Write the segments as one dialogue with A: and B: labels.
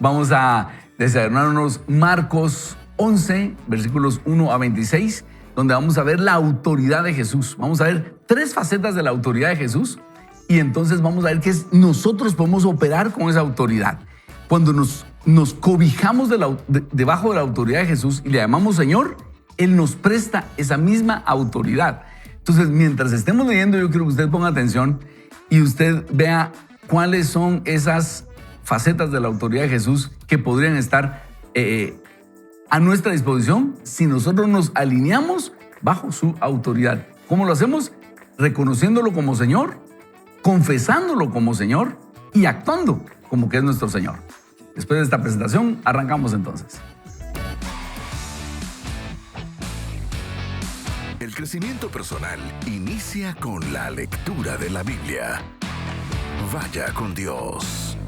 A: Vamos a desayunarnos Marcos 11, versículos 1 a 26, donde vamos a ver la autoridad de Jesús. Vamos a ver 3 facetas de la autoridad de Jesús y entonces vamos a ver que nosotros podemos operar con esa autoridad. Cuando nos cobijamos debajo de la autoridad de Jesús y le llamamos Señor, Él nos presta esa misma autoridad. Entonces, mientras estemos leyendo, yo quiero que usted ponga atención y usted vea cuáles son esas facetas de la autoridad de Jesús que podrían estar a nuestra disposición si nosotros nos alineamos bajo su autoridad. ¿Cómo lo hacemos? Reconociéndolo como Señor, confesándolo como Señor y actuando como que es nuestro Señor. Después de esta presentación, arrancamos entonces.
B: El crecimiento personal inicia con la lectura de la Biblia. Vaya con Dios.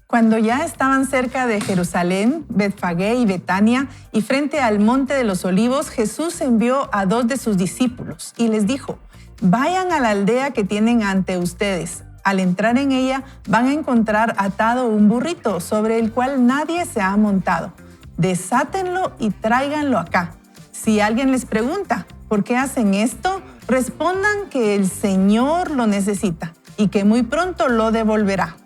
C: Cuando ya estaban cerca de Jerusalén, Betfagé y Betania, y frente al monte de los Olivos, Jesús envió a 2 de sus discípulos y les dijo: vayan a la aldea que tienen ante ustedes. Al entrar en ella van a encontrar atado un burrito sobre el cual nadie se ha montado. Desátenlo y tráiganlo acá. Si alguien les pregunta por qué hacen esto, respondan que el Señor lo necesita y que muy pronto lo devolverá.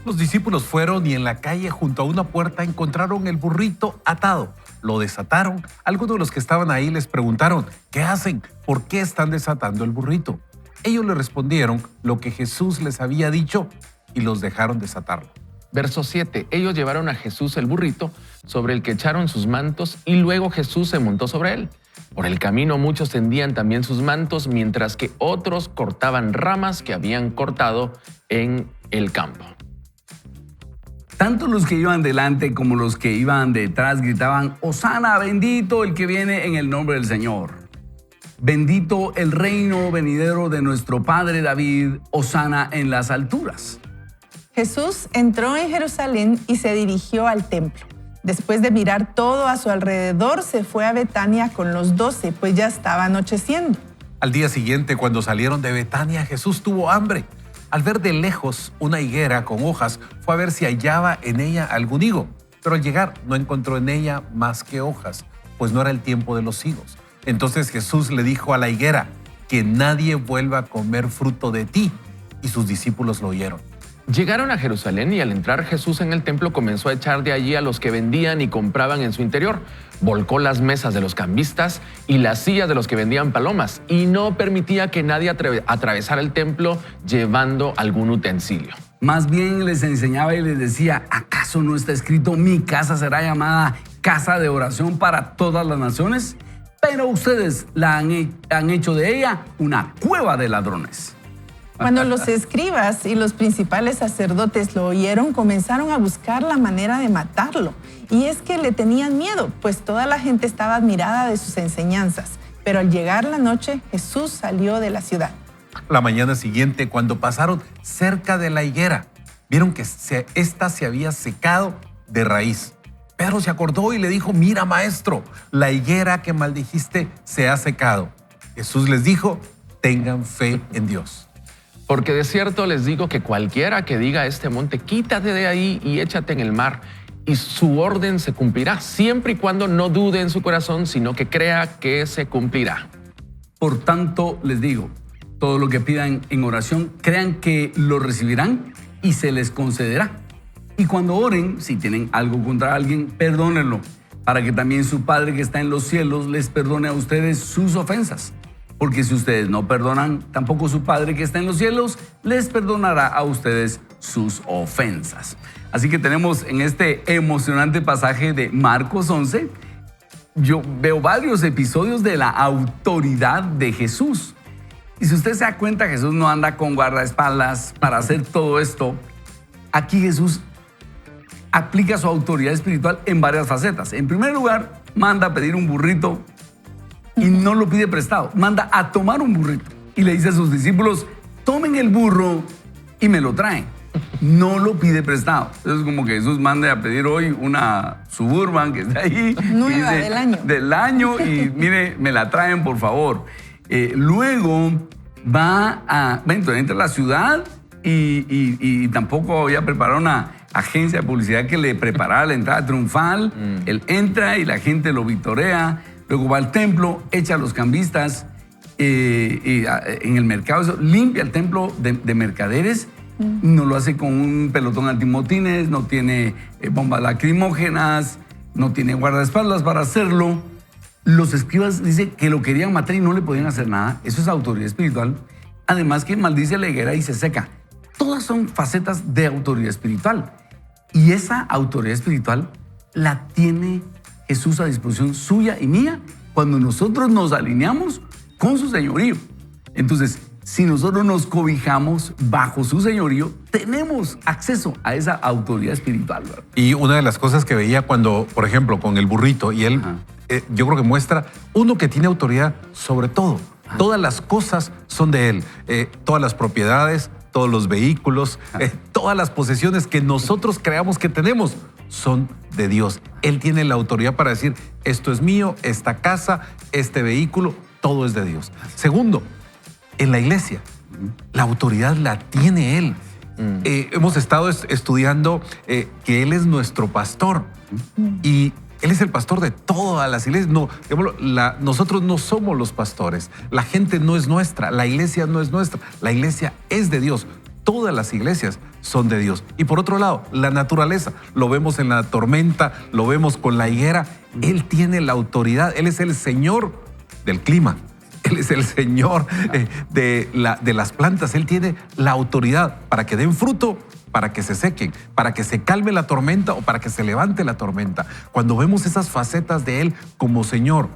D: Los discípulos fueron y en la calle junto a una puerta encontraron el burrito atado. Lo desataron. Algunos de los que estaban ahí les preguntaron: ¿qué hacen? ¿Por qué están desatando el burrito? Ellos le respondieron lo que Jesús les había dicho y los dejaron desatarlo.
E: Verso 7. Ellos llevaron a Jesús el burrito, sobre el que echaron sus mantos, y luego Jesús se montó sobre él. Por el camino muchos tendían también sus mantos, mientras que otros cortaban ramas que habían cortado en el campo.
A: Tanto los que iban delante como los que iban detrás gritaban: Hosana, bendito el que viene en el nombre del Señor. Bendito el reino venidero de nuestro Padre David, Hosana en las alturas.
C: Jesús entró en Jerusalén y se dirigió al templo. Después de mirar todo a su alrededor, se fue a Betania con los 12, pues ya estaba anocheciendo.
D: Al día siguiente, cuando salieron de Betania, Jesús tuvo hambre. Al ver de lejos una higuera con hojas, fue a ver si hallaba en ella algún higo. Pero al llegar no encontró en ella más que hojas, pues no era el tiempo de los higos. Entonces Jesús le dijo a la higuera: que nadie vuelva a comer fruto de ti. Y sus discípulos lo oyeron.
E: Llegaron a Jerusalén y al entrar Jesús en el templo comenzó a echar de allí a los que vendían y compraban en su interior. Volcó las mesas de los cambistas y las sillas de los que vendían palomas y no permitía que nadie atravesara el templo llevando algún utensilio.
A: Más bien les enseñaba y les decía: ¿acaso no está escrito: mi casa será llamada casa de oración para todas las naciones? Pero ustedes la han hecho de ella una cueva de ladrones.
C: Cuando los escribas y los principales sacerdotes lo oyeron, comenzaron a buscar la manera de matarlo. Y es que le tenían miedo, pues toda la gente estaba admirada de sus enseñanzas. Pero al llegar la noche, Jesús salió de la ciudad.
D: La mañana siguiente, cuando pasaron cerca de la higuera, vieron que esta se había secado de raíz. Pedro se acordó y le dijo: mira, maestro, la higuera que maldijiste se ha secado. Jesús les dijo: tengan fe en Dios.
E: Porque de cierto les digo que cualquiera que diga a este monte: quítate de ahí y échate en el mar, y su orden se cumplirá, siempre y cuando no dude en su corazón, sino que crea que se cumplirá.
A: Por tanto, les digo, todo lo que pidan en oración, crean que lo recibirán y se les concederá. Y cuando oren, si tienen algo contra alguien, perdónenlo, para que también su Padre que está en los cielos les perdone a ustedes sus ofensas. Porque si ustedes no perdonan, tampoco su Padre que está en los cielos les perdonará a ustedes sus ofensas. Así que tenemos en este emocionante pasaje de Marcos 11, yo veo varios episodios de la autoridad de Jesús. Y si usted se da cuenta, Jesús no anda con guardaespaldas para hacer todo esto. Aquí Jesús aplica su autoridad espiritual en varias facetas. En primer lugar, manda a pedir un burrito y no lo pide prestado. Manda a tomar un burrito y le dice a sus discípulos: tomen el burro y me lo traen. No lo pide prestado. Entonces, como que Jesús manda a pedir hoy una Suburban que está ahí.
C: Nueva, del año.
A: Y mire, me la traen, por favor. Luego entra a la ciudad y tampoco había preparado agencia de publicidad que le preparaba la entrada triunfal. Él entra y la gente lo vitorea. Luego va al templo, echa a los cambistas en el mercado, limpia el templo de mercaderes. No lo hace con un pelotón antimotines, no tiene bombas lacrimógenas, no tiene guardaespaldas para hacerlo. Los escribas dicen que lo querían matar y no le podían hacer nada. Eso es autoridad espiritual. Además que maldice la higuera y se seca. Todas son facetas de autoridad espiritual. Y esa autoridad espiritual la tiene Jesús a disposición suya y mía cuando nosotros nos alineamos con su señorío. Entonces, si nosotros nos cobijamos bajo su señorío, tenemos acceso a esa autoridad espiritual, ¿verdad?
D: Y una de las cosas que veía cuando, por ejemplo, con el burrito, y él, yo creo que muestra uno que tiene autoridad sobre todo. Todas las cosas son de él. Todas las propiedades, todos los vehículos, todas las posesiones que nosotros creamos que tenemos son de Dios. Él tiene la autoridad para decir, esto es mío, esta casa, este vehículo, todo es de Dios. Segundo, en la iglesia, la autoridad la tiene Él. Hemos estado estudiando que Él es nuestro pastor y Él es el pastor de todas las iglesias. No, nosotros no somos los pastores. La gente no es nuestra. La iglesia no es nuestra. La iglesia es de Dios. Todas las iglesias son de Dios. Y por otro lado, la naturaleza. Lo vemos en la tormenta, lo vemos con la higuera. Él tiene la autoridad. Él es el Señor del clima. Él es el Señor de las plantas. Él tiene la autoridad para que den fruto, para que se sequen, para que se calme la tormenta o para que se levante la tormenta. Cuando vemos esas facetas de Él como Señor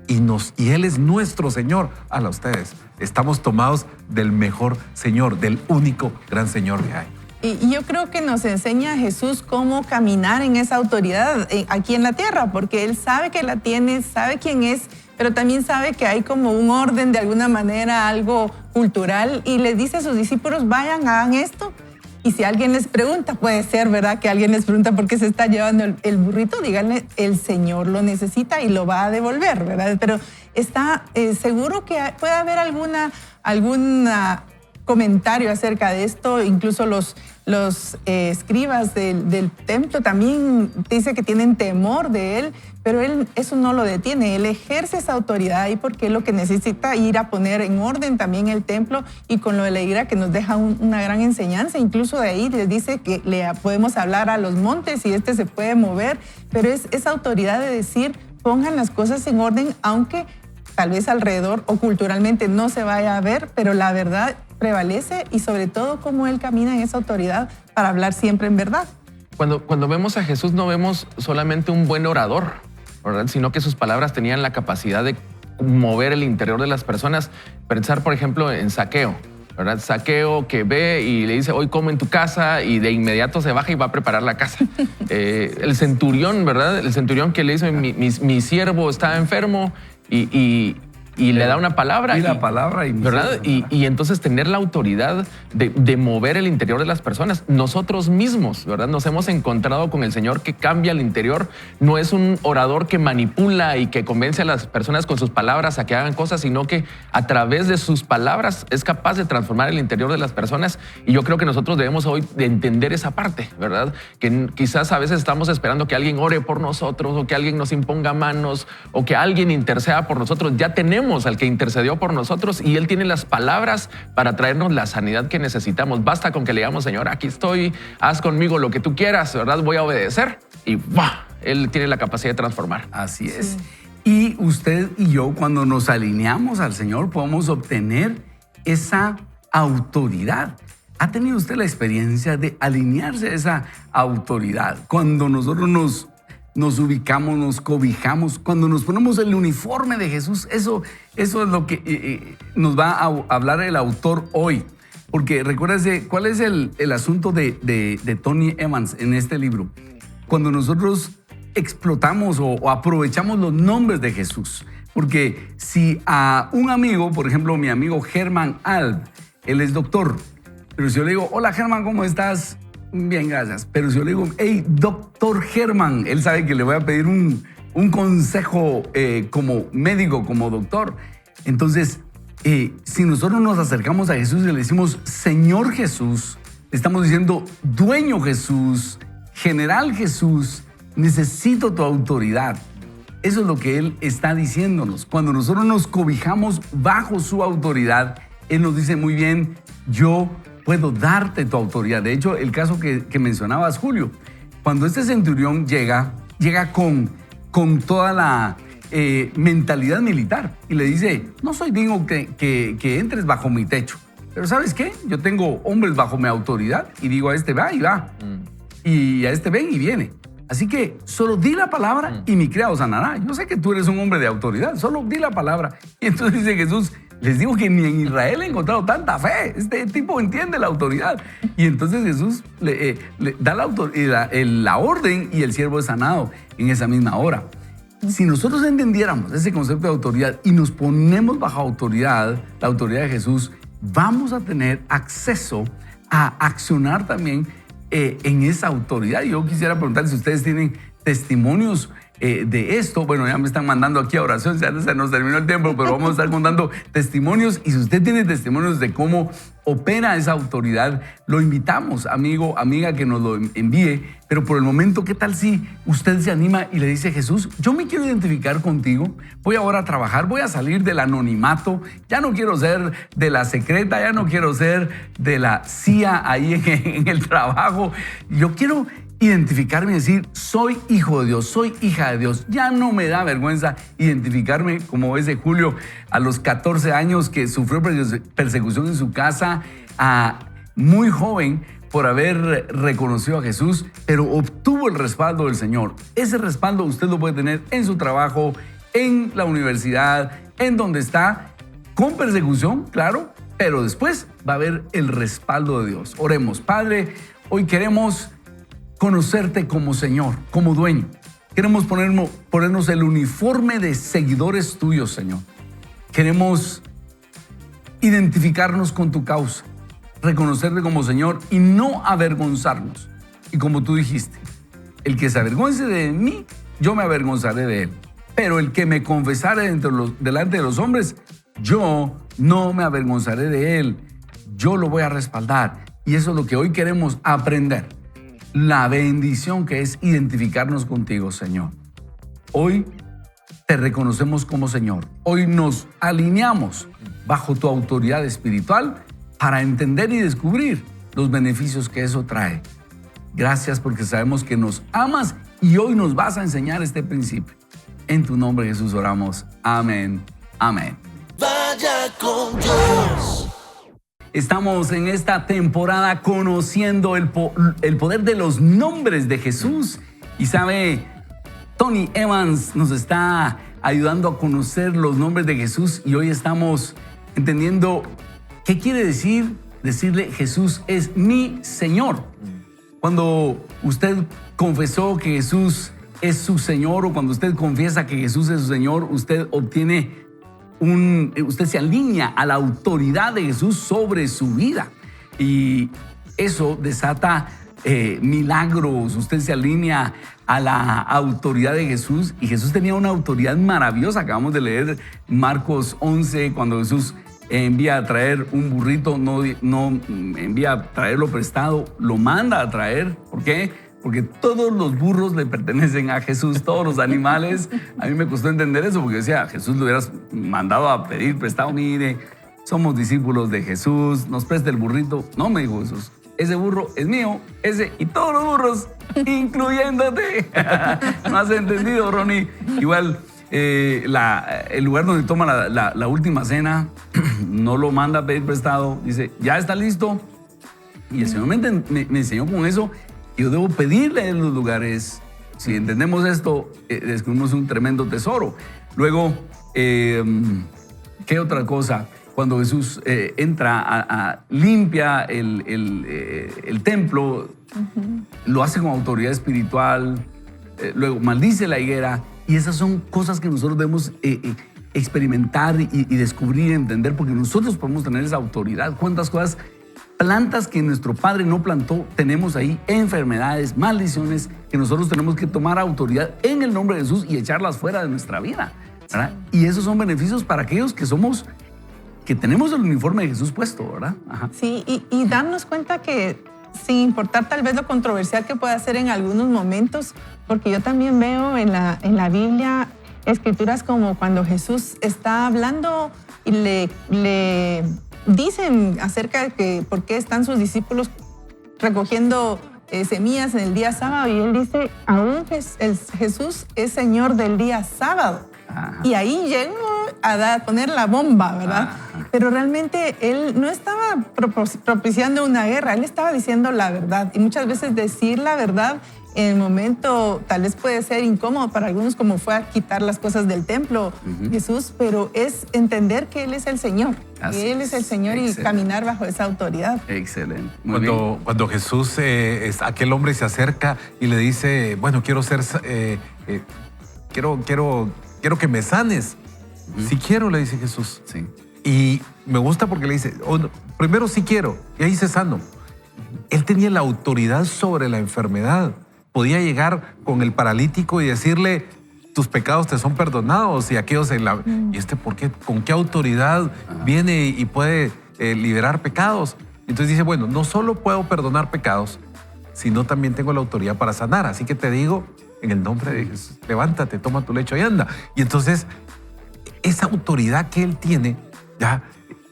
D: y Él es nuestro Señor, a ustedes, estamos tomados del mejor Señor, del único gran Señor que hay.
C: Y yo creo que nos enseña Jesús cómo caminar en esa autoridad aquí en la tierra, porque Él sabe que la tiene, sabe quién es, pero también sabe que hay como un orden de alguna manera, algo cultural, y le dice a sus discípulos, vayan, hagan esto. Y si alguien les pregunta, puede ser, ¿verdad? Que alguien les pregunta por qué se está llevando el burrito, díganle, el Señor lo necesita y lo va a devolver, ¿verdad? Pero está seguro que puede haber algún comentario acerca de esto. Incluso los escribas del templo también dice que tienen temor de él, pero él eso no lo detiene. Él ejerce esa autoridad ahí porque es lo que necesita, ir a poner en orden también el templo, y con lo de la higuera que nos deja una gran enseñanza. Incluso de ahí les dice que le podemos hablar a los montes y se puede mover, pero es esa autoridad de decir, pongan las cosas en orden, aunque tal vez alrededor o culturalmente no se vaya a ver, pero la verdad prevalece, y sobre todo cómo Él camina en esa autoridad para hablar siempre en verdad.
E: Cuando vemos a Jesús no vemos solamente un buen orador, ¿verdad? Sino que sus palabras tenían la capacidad de mover el interior de las personas. Pensar, por ejemplo, en Zaqueo, ¿verdad? Zaqueo que ve y le dice, hoy como en tu casa, y de inmediato se baja y va a preparar la casa. El centurión, ¿verdad? El centurión que le dice, mi siervo está enfermo, y le da una palabra.
A: Y la palabra.
E: ¿Verdad? Y entonces tener la autoridad de mover el interior de las personas. Nosotros mismos, ¿verdad? Nos hemos encontrado con el Señor que cambia el interior. No es un orador que manipula y que convence a las personas con sus palabras a que hagan cosas, sino que a través de sus palabras es capaz de transformar el interior de las personas. Y yo creo que nosotros debemos hoy de entender esa parte, ¿verdad? Que quizás a veces estamos esperando que alguien ore por nosotros, o que alguien nos imponga manos, o que alguien interceda por nosotros. Ya tenemos al que intercedió por nosotros, y Él tiene las palabras para traernos la sanidad que necesitamos. Basta con que le digamos, Señor, aquí estoy, haz conmigo lo que tú quieras, ¿verdad? Voy a obedecer, y ¡bah! Él tiene la capacidad de transformar.
A: Así es. Y usted y yo, cuando nos alineamos al Señor, podemos obtener esa autoridad. ¿Ha tenido usted la experiencia de alinearse a esa autoridad? Cuando nosotros nos ubicamos, nos cobijamos, cuando nos ponemos el uniforme de Jesús, eso es lo que nos va a hablar el autor hoy. Porque recuérdese, ¿cuál es el asunto de Tony Evans en este libro? Cuando nosotros explotamos o aprovechamos los nombres de Jesús. Porque si a un amigo, por ejemplo, mi amigo Germán Alb, él es doctor, pero si yo le digo, hola Germán, ¿cómo estás? Bien, gracias. Pero si yo le digo, hey, doctor Germán, él sabe que le voy a pedir un consejo como médico, como doctor. Entonces, si nosotros nos acercamos a Jesús y le decimos, Señor Jesús, Estamos diciendo, dueño Jesús, general Jesús, necesito tu autoridad. Eso es lo que Él está diciéndonos. Cuando nosotros nos cobijamos bajo su autoridad, Él nos dice muy bien, yo puedo darte tu autoridad. De hecho, el caso que mencionabas, Julio, cuando este centurión llega con toda la mentalidad militar y le dice, no soy digno que entres bajo mi techo. Pero ¿sabes qué? Yo tengo hombres bajo mi autoridad y digo a este va y va. Y a este ven y viene. Así que solo di la palabra y mi criado sanará. Yo sé que tú eres un hombre de autoridad, solo di la palabra. Y entonces dice Jesús, les digo que ni en Israel he encontrado tanta fe. Este tipo entiende la autoridad. Y entonces Jesús le da la orden y el siervo es sanado en esa misma hora. Si nosotros entendiéramos ese concepto de autoridad y nos ponemos bajo autoridad, la autoridad de Jesús, vamos a tener acceso a accionar también en esa autoridad. Yo quisiera preguntar si ustedes tienen testimonios de esto. Bueno, ya me están mandando aquí a oración, ya se nos terminó el tiempo, pero vamos a estar contando testimonios. Y si usted tiene testimonios de cómo opera esa autoridad, lo invitamos, amigo, amiga, que nos lo envíe. Pero por el momento, ¿qué tal si usted se anima y le dice, Jesús, yo me quiero identificar contigo, voy ahora a trabajar, voy a salir del anonimato, ya no quiero ser de la secreta, ya no quiero ser de la CIA ahí en el trabajo, yo quiero identificarme y decir, soy hijo de Dios, soy hija de Dios. Ya no me da vergüenza identificarme como ese Julio a los 14 años que sufrió persecución en su casa, muy joven por haber reconocido a Jesús, pero obtuvo el respaldo del Señor. Ese respaldo usted lo puede tener en su trabajo, en la universidad, en donde está, con persecución, claro, pero después va a haber el respaldo de Dios. Oremos. Padre, hoy queremos conocerte como Señor, como dueño. Queremos ponernos el uniforme de seguidores tuyos, Señor. Queremos identificarnos con tu causa, reconocerte como Señor y no avergonzarnos. Y como tú dijiste, el que se avergüence de mí, yo me avergonzaré de él. Pero el que me confesare delante de los hombres, yo no me avergonzaré de él. Yo lo voy a respaldar. Y eso es lo que hoy queremos aprender. La bendición que es identificarnos contigo, Señor. Hoy te reconocemos como Señor. Hoy nos alineamos bajo tu autoridad espiritual para entender y descubrir los beneficios que eso trae. Gracias porque sabemos que nos amas y hoy nos vas a enseñar este principio. En tu nombre, Jesús, oramos. Amén. Amén.
B: Vaya con Dios.
A: Estamos en esta temporada conociendo el poder de los nombres de Jesús. Y sabe, Tony Evans nos está ayudando a conocer los nombres de Jesús y hoy estamos entendiendo qué quiere decirle Jesús es mi Señor. Cuando usted confesó que Jesús es su Señor o cuando usted confiesa que Jesús es su Señor, usted obtiene usted se alinea a la autoridad de Jesús sobre su vida y eso desata milagros. Usted se alinea a la autoridad de Jesús y Jesús tenía una autoridad maravillosa. Acabamos de leer Marcos 11 cuando Jesús envía a traer un burrito, no envía a traerlo prestado, lo manda a traer. ¿Por qué? Porque todos los burros le pertenecen a Jesús, todos los animales. A mí me costó entender eso porque decía, Jesús lo hubieras mandado a pedir prestado. Mire, somos discípulos de Jesús, nos presta el burrito. No, me dijo Jesús, ese burro es mío, ese y todos los burros, incluyéndote. ¿No has entendido, Ronnie? Igual, el lugar donde toma la última cena, no lo manda a pedir prestado. Dice, ya está listo. Y el Señor me enseñó con eso. Yo debo pedirle en los lugares. Si entendemos esto, descubrimos un tremendo tesoro. Luego, ¿qué otra cosa? Cuando Jesús entra, limpia el templo, lo hace con autoridad espiritual, luego maldice la higuera. Y esas son cosas que nosotros debemos experimentar y descubrir, entender, porque nosotros podemos tener esa autoridad. ¿Cuántas cosas? Plantas que nuestro Padre no plantó, tenemos ahí enfermedades, maldiciones, que nosotros tenemos que tomar autoridad en el nombre de Jesús y echarlas fuera de nuestra vida, ¿verdad? Y esos son beneficios para aquellos que tenemos el uniforme de Jesús puesto, ¿verdad? Ajá.
C: Sí, y darnos cuenta que sin importar tal vez lo controversial que pueda ser en algunos momentos, porque yo también veo en la Biblia escrituras como cuando Jesús está hablando y le dicen acerca de que por qué están sus discípulos recogiendo semillas en el día sábado, y él dice, aún Jesús es Señor del día sábado. Ajá. Y ahí llegó a poner la bomba, ¿verdad? Ajá. Pero realmente él no estaba propiciando una guerra, él estaba diciendo la verdad. Y muchas veces decir la verdad en el momento tal vez puede ser incómodo para algunos, como fue a quitar las cosas del templo, Jesús, pero es entender que Él es el Señor. Que Él es el Señor. Excelente. Y caminar bajo esa autoridad.
A: Excelente.
D: Cuando Jesús, aquel hombre se acerca y le dice, bueno, quiero que me sanes. Sí quiero, le dice Jesús.
A: Sí.
D: Y me gusta porque le dice, primero sí quiero, y ahí se sano. Él tenía la autoridad sobre la enfermedad. Podía llegar con el paralítico y decirle, tus pecados te son perdonados, y aquellos ¿y por qué? ¿Con qué autoridad viene y puede liberar pecados? Entonces dice, bueno, no solo puedo perdonar pecados, sino también tengo la autoridad para sanar. Así que te digo, en el nombre de Jesús, levántate, toma tu lecho y anda. Y entonces, esa autoridad que él tiene, ya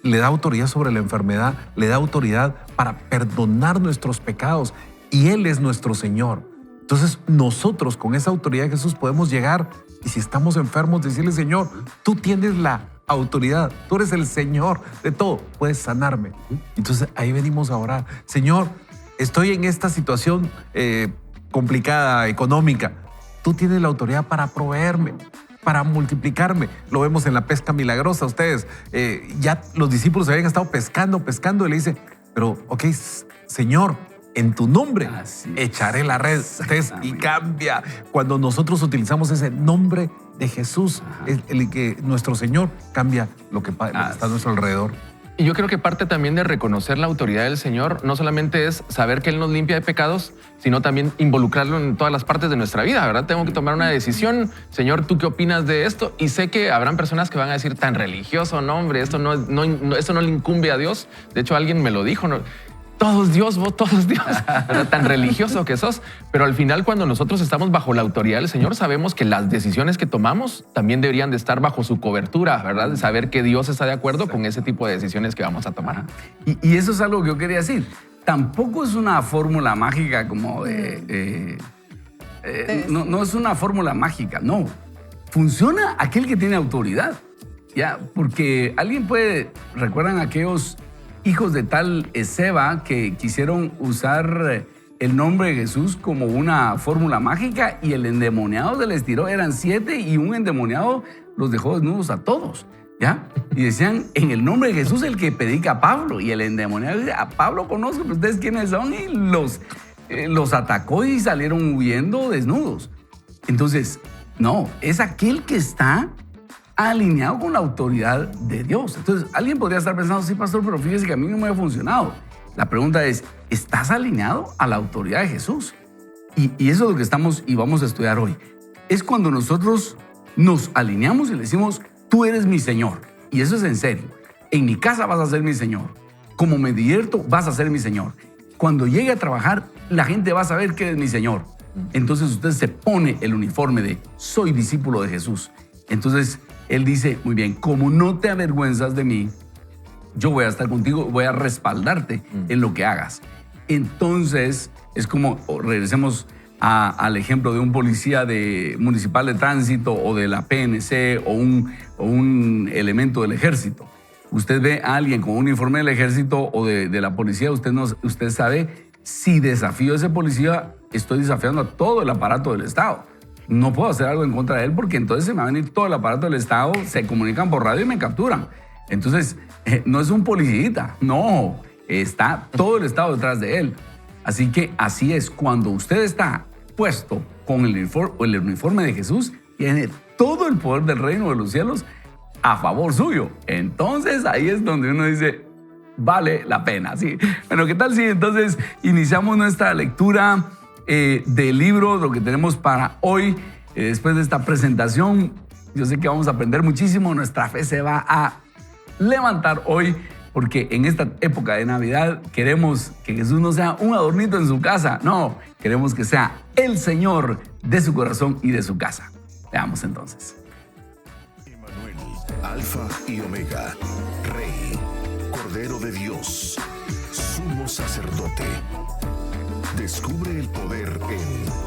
D: le da autoridad sobre la enfermedad, le da autoridad para perdonar nuestros pecados, y Él es nuestro Señor. Entonces nosotros con esa autoridad de Jesús podemos llegar, y si estamos enfermos, decirle, Señor, tú tienes la autoridad, tú eres el Señor de todo, puedes sanarme. Entonces ahí venimos a orar. Señor, estoy en esta situación complicada, económica, tú tienes la autoridad para proveerme, para multiplicarme. Lo vemos en la pesca milagrosa. Ustedes, ya los discípulos habían estado pescando, y le dice, pero, ok, Señor, en tu nombre echaré la red. Ustedes, y cambia. Cuando nosotros utilizamos ese nombre de Jesús, el que nuestro Señor cambia lo que está a nuestro alrededor.
E: Y yo creo que parte también de reconocer la autoridad del Señor no solamente es saber que Él nos limpia de pecados, sino también involucrarlo en todas las partes de nuestra vida, ¿verdad? Tengo que tomar una decisión. Señor, ¿tú qué opinas de esto? Y sé que habrán personas que van a decir, tan religioso, no, hombre, esto no le incumbe a Dios. De hecho, alguien me lo dijo, ¿no? Todos Dios, vos todos Dios, ¿verdad? Tan religioso que sos. Pero al final, cuando nosotros estamos bajo la autoridad del Señor, sabemos que las decisiones que tomamos también deberían de estar bajo su cobertura, ¿verdad? De saber que Dios está de acuerdo con ese tipo de decisiones que vamos a tomar.
A: Y eso es algo que yo quería decir. Tampoco es una fórmula mágica como no es una fórmula mágica, no. Funciona aquel que tiene autoridad, ¿ya? Porque alguien ¿recuerdan aquellos hijos de tal Ezeba que quisieron usar el nombre de Jesús como una fórmula mágica, y el endemoniado se les tiró? Eran 7 y un endemoniado los dejó desnudos a todos, ¿ya? Y decían, en el nombre de Jesús, el que predica a Pablo. Y el endemoniado dice, a Pablo conozco, pero ustedes quiénes son, y los atacó y salieron huyendo desnudos. Entonces, no, es aquel que está alineado con la autoridad de Dios. Entonces, alguien podría estar pensando, sí, pastor, pero fíjese que a mí no me ha funcionado. La pregunta es, ¿estás alineado a la autoridad de Jesús? Y eso es lo que estamos y vamos a estudiar hoy. Es cuando nosotros nos alineamos y le decimos, tú eres mi Señor. Y eso es en serio. En mi casa vas a ser mi Señor. Como me divierto, vas a ser mi Señor. Cuando llegue a trabajar, la gente va a saber que eres mi Señor. Entonces usted se pone el uniforme de soy discípulo de Jesús. Entonces Él dice, muy bien, como no te avergüenzas de mí, yo voy a estar contigo, voy a respaldarte en lo que hagas. Entonces, es como, regresemos al ejemplo de un policía municipal de tránsito o de la PNC o un elemento del ejército. Usted ve a alguien con un uniforme del ejército o de la policía, usted sabe, si desafío a ese policía, estoy desafiando a todo el aparato del Estado. No puedo hacer algo en contra de él porque entonces se me va a venir todo el aparato del Estado, se comunican por radio y me capturan. Entonces, no es un policía, no, está todo el Estado detrás de él. Así que así es, cuando usted está puesto con el uniforme de Jesús, tiene todo el poder del reino de los cielos a favor suyo. Entonces, ahí es donde uno dice, vale la pena. Sí. Bueno, ¿qué tal si entonces iniciamos nuestra lectura del libro, lo que tenemos para hoy? Después de esta presentación, yo sé que vamos a aprender muchísimo. Nuestra fe se va a levantar hoy porque en esta época de Navidad queremos que Jesús no sea un adornito en su casa, no, queremos que sea el Señor de su corazón y de su casa. Veamos entonces.
B: Emmanuel, Alfa y Omega, Rey, Cordero de Dios, Sumo Sacerdote. Descubre el poder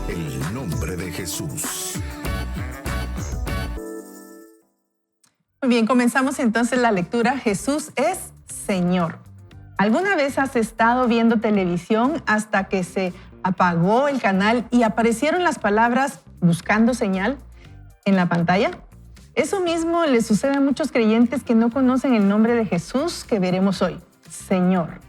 B: en el nombre de Jesús.
C: Muy bien, comenzamos entonces la lectura. Jesús es Señor. ¿Alguna vez has estado viendo televisión hasta que se apagó el canal y aparecieron las palabras buscando señal en la pantalla? Eso mismo le sucede a muchos creyentes que no conocen el nombre de Jesús que veremos hoy, Señor.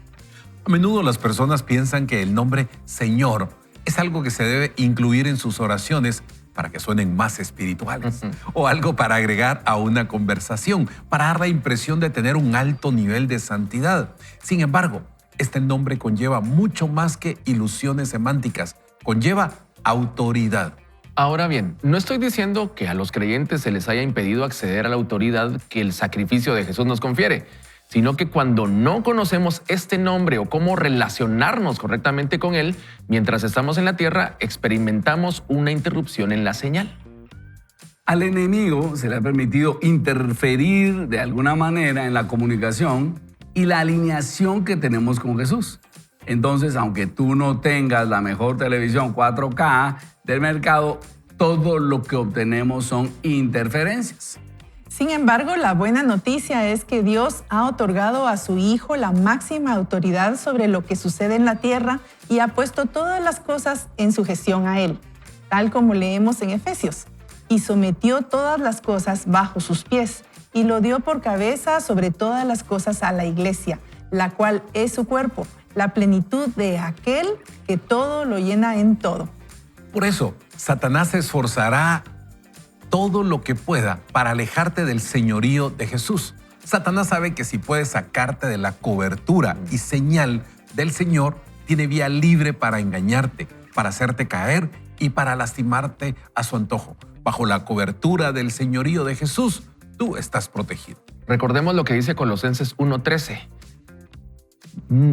D: A menudo las personas piensan que el nombre Señor es algo que se debe incluir en sus oraciones para que suenen más espirituales, o algo para agregar a una conversación, para dar la impresión de tener un alto nivel de santidad. Sin embargo, este nombre conlleva mucho más que ilusiones semánticas, conlleva autoridad.
E: Ahora bien, no estoy diciendo que a los creyentes se les haya impedido acceder a la autoridad que el sacrificio de Jesús nos confiere, sino que cuando no conocemos este nombre o cómo relacionarnos correctamente con él, mientras estamos en la tierra, experimentamos una interrupción en la señal.
A: Al enemigo se le ha permitido interferir de alguna manera en la comunicación y la alineación que tenemos con Jesús. Entonces, aunque tú no tengas la mejor televisión 4K del mercado, todo lo que obtenemos son interferencias.
C: Sin embargo, la buena noticia es que Dios ha otorgado a su Hijo la máxima autoridad sobre lo que sucede en la tierra y ha puesto todas las cosas en sujeción a Él, tal como leemos en Efesios. Y sometió todas las cosas bajo sus pies y lo dio por cabeza sobre todas las cosas a la iglesia, la cual es su cuerpo, la plenitud de aquel que todo lo llena en todo.
D: Por eso, Satanás se esforzará todo lo que pueda para alejarte del señorío de Jesús. Satanás sabe que si puede sacarte de la cobertura y señal del Señor, tiene vía libre para engañarte, para hacerte caer y para lastimarte a su antojo. Bajo la cobertura del señorío de Jesús, tú estás protegido.
E: Recordemos lo que dice Colosenses 1:13.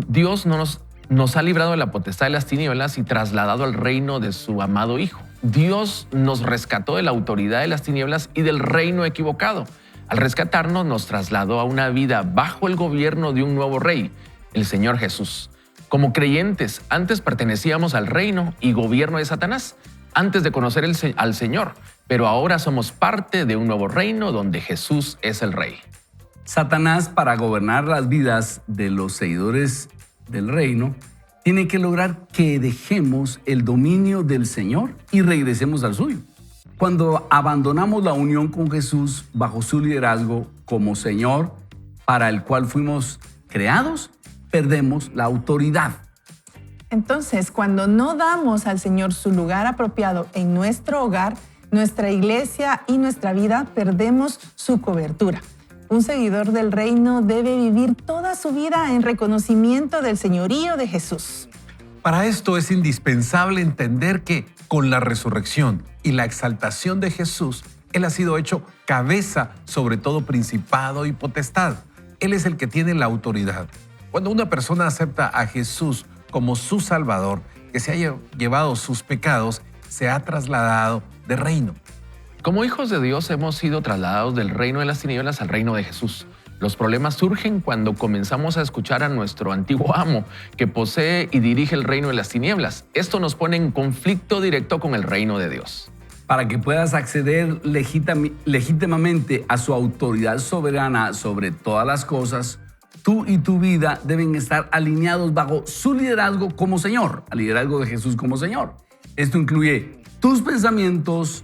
E: Dios nos ha librado de la potestad de las tinieblas y trasladado al reino de su amado Hijo. Dios nos rescató de la autoridad de las tinieblas y del reino equivocado. Al rescatarnos, nos trasladó a una vida bajo el gobierno de un nuevo rey, el Señor Jesús. Como creyentes, antes pertenecíamos al reino y gobierno de Satanás, antes de conocer al Señor, pero ahora somos parte de un nuevo reino donde Jesús es el rey.
A: Satanás, para gobernar las vidas de los seguidores del reino, tiene que lograr que dejemos el dominio del Señor y regresemos al suyo. Cuando abandonamos la unión con Jesús bajo su liderazgo como Señor para el cual fuimos creados, perdemos la autoridad.
C: Entonces, cuando no damos al Señor su lugar apropiado en nuestro hogar, nuestra iglesia y nuestra vida, perdemos su cobertura. Un seguidor del reino debe vivir toda su vida en reconocimiento del señorío de Jesús.
D: Para esto es indispensable entender que con la resurrección y la exaltación de Jesús, Él ha sido hecho cabeza sobre todo principado y potestad. Él es el que tiene la autoridad. Cuando una persona acepta a Jesús como su Salvador, que se haya llevado sus pecados, se ha trasladado de reino.
E: Como hijos de Dios hemos sido trasladados del reino de las tinieblas al reino de Jesús. Los problemas surgen cuando comenzamos a escuchar a nuestro antiguo amo, que posee y dirige el reino de las tinieblas. Esto nos pone en conflicto directo con el reino de Dios.
A: Para que puedas acceder legítimamente a su autoridad soberana sobre todas las cosas, tú y tu vida deben estar alineados bajo su liderazgo como Señor, al liderazgo de Jesús como Señor. Esto incluye tus pensamientos,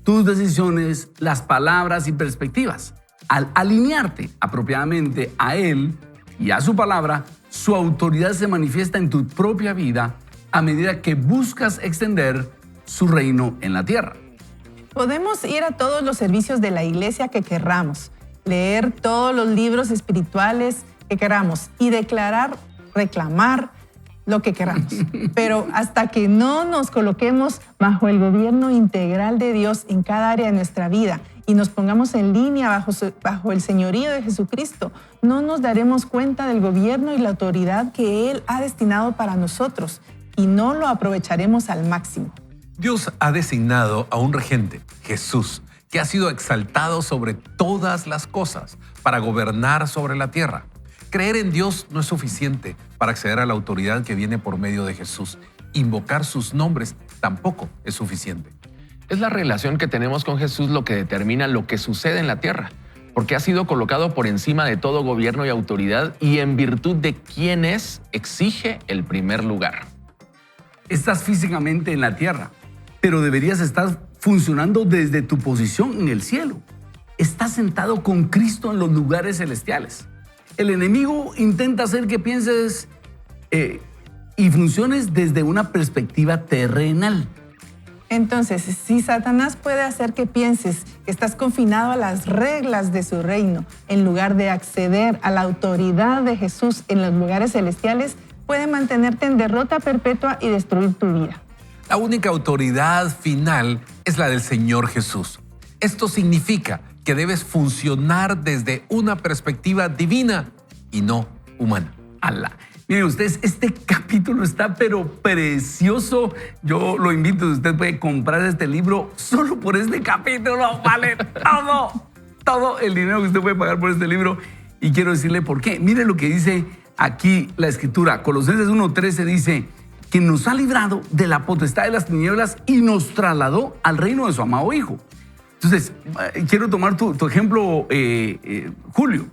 A: tus decisiones, las palabras y perspectivas. Al alinearte apropiadamente a Él y a su palabra, su autoridad se manifiesta en tu propia vida a medida que buscas extender su reino en la tierra.
C: Podemos ir a todos los servicios de la iglesia que querramos, leer todos los libros espirituales que queramos y declarar, reclamar, lo que queramos. Pero hasta que no nos coloquemos bajo el gobierno integral de Dios en cada área de nuestra vida y nos pongamos en línea bajo el señorío de Jesucristo, no nos daremos cuenta del gobierno y la autoridad que Él ha destinado para nosotros y no lo aprovecharemos al máximo.
D: Dios ha designado a un regente, Jesús, que ha sido exaltado sobre todas las cosas para gobernar sobre la tierra. Creer en Dios no es suficiente para acceder a la autoridad que viene por medio de Jesús. Invocar sus nombres tampoco es suficiente.
E: Es la relación que tenemos con Jesús lo que determina lo que sucede en la tierra, porque ha sido colocado por encima de todo gobierno y autoridad y en virtud de quién es, exige el primer lugar.
A: Estás físicamente en la tierra, pero deberías estar funcionando desde tu posición en el cielo. Estás sentado con Cristo en los lugares celestiales. El enemigo intenta hacer que pienses y funciones desde una perspectiva terrenal.
C: Entonces, si Satanás puede hacer que pienses que estás confinado a las reglas de su reino, en lugar de acceder a la autoridad de Jesús en los lugares celestiales, puede mantenerte en derrota perpetua y destruir tu vida.
D: La única autoridad final es la del Señor Jesús. Esto significa que debes funcionar desde una perspectiva divina y no humana.
A: Alá. Miren ustedes, este capítulo está pero precioso. Yo lo invito, usted puede comprar este libro solo por este capítulo. Vale todo el dinero que usted puede pagar por este libro. Y quiero decirle por qué. Mire lo que dice aquí la Escritura. Colosenses 1:13 dice que nos ha librado de la potestad de las tinieblas y nos trasladó al reino de su amado Hijo. Entonces, quiero tomar tu ejemplo, Julio.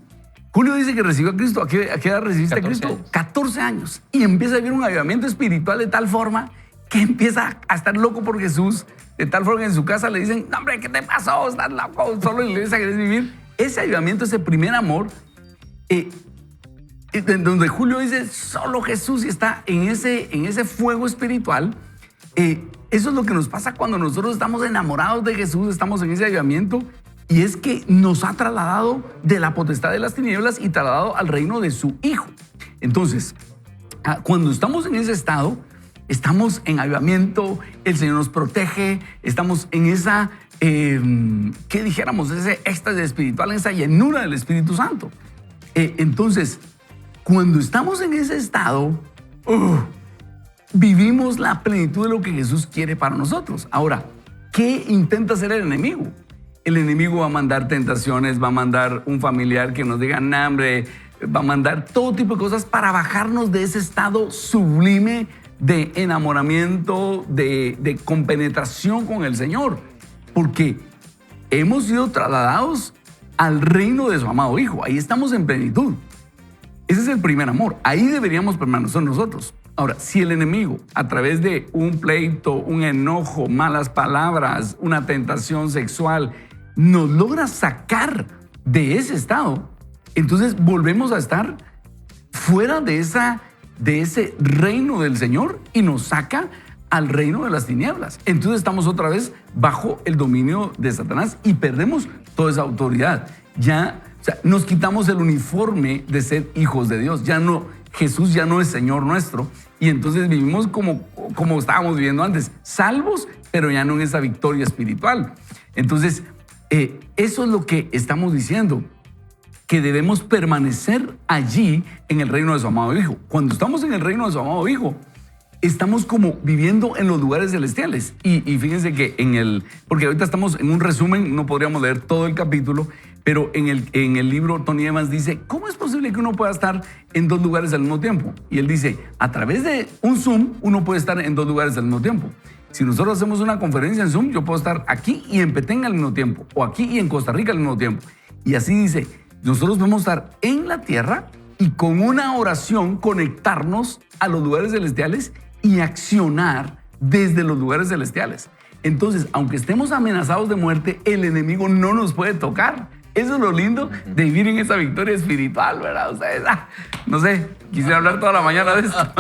A: Julio dice que recibió a Cristo. ¿A qué edad recibiste a Cristo?
E: Años.
A: 14 años. Y empieza a vivir un avivamiento espiritual de tal forma que empieza a estar loco por Jesús. De tal forma que en su casa le dicen, no, hombre, ¿qué te pasó? Estás loco, solo en la iglesia querés vivir. Ese avivamiento, ese primer amor, donde Julio dice, solo Jesús, y está en ese fuego espiritual. Eso es lo que nos pasa cuando nosotros estamos enamorados de Jesús, estamos en ese avivamiento, y es que nos ha trasladado de la potestad de las tinieblas y trasladado al reino de su Hijo. Entonces, cuando estamos en ese estado, estamos en avivamiento, el Señor nos protege, estamos en esa, ¿qué dijéramos? Ese éxtasis espiritual, en esa llenura del Espíritu Santo. Entonces, cuando estamos en ese estado, vivimos la plenitud de lo que Jesús quiere para nosotros. Ahora, ¿qué intenta hacer el enemigo? El enemigo va a mandar tentaciones, va a mandar un familiar que nos diga hambre, va a mandar todo tipo de cosas para bajarnos de ese estado sublime de enamoramiento, de compenetración con el Señor. Porque hemos sido trasladados al reino de su amado Hijo. Ahí estamos en plenitud. Ese es el primer amor. Ahí deberíamos permanecer nosotros. Ahora, si el enemigo, a través de un pleito, un enojo, malas palabras, una tentación sexual, nos logra sacar de ese estado, entonces volvemos a estar fuera de ese reino del Señor y nos saca al reino de las tinieblas. Entonces estamos otra vez bajo el dominio de Satanás y perdemos toda esa autoridad. Ya, o sea, nos quitamos el uniforme de ser hijos de Dios. Ya no, Jesús ya no es Señor nuestro y entonces vivimos como estábamos viviendo antes, salvos, pero ya no en esa victoria espiritual. Entonces, eso es lo que estamos diciendo, que debemos permanecer allí en el reino de su amado Hijo. Cuando estamos en el reino de su amado Hijo, estamos como viviendo en los lugares celestiales. Y fíjense que porque ahorita estamos en un resumen, no podríamos leer todo el capítulo, pero en el libro Tony Evans dice, ¿cómo es posible que uno pueda estar en dos lugares al mismo tiempo? Y él dice, a través de un Zoom, uno puede estar en dos lugares al mismo tiempo. Si nosotros hacemos una conferencia en Zoom, yo puedo estar aquí y en Petén al mismo tiempo, o aquí y en Costa Rica al mismo tiempo. Y así dice, nosotros podemos estar en la tierra y con una oración conectarnos a los lugares celestiales y accionar desde los lugares celestiales. Entonces, aunque estemos amenazados de muerte, el enemigo no nos puede tocar. Eso es lo lindo de vivir en esa victoria espiritual, ¿verdad? O sea, no sé, quisiera hablar toda la mañana de esto.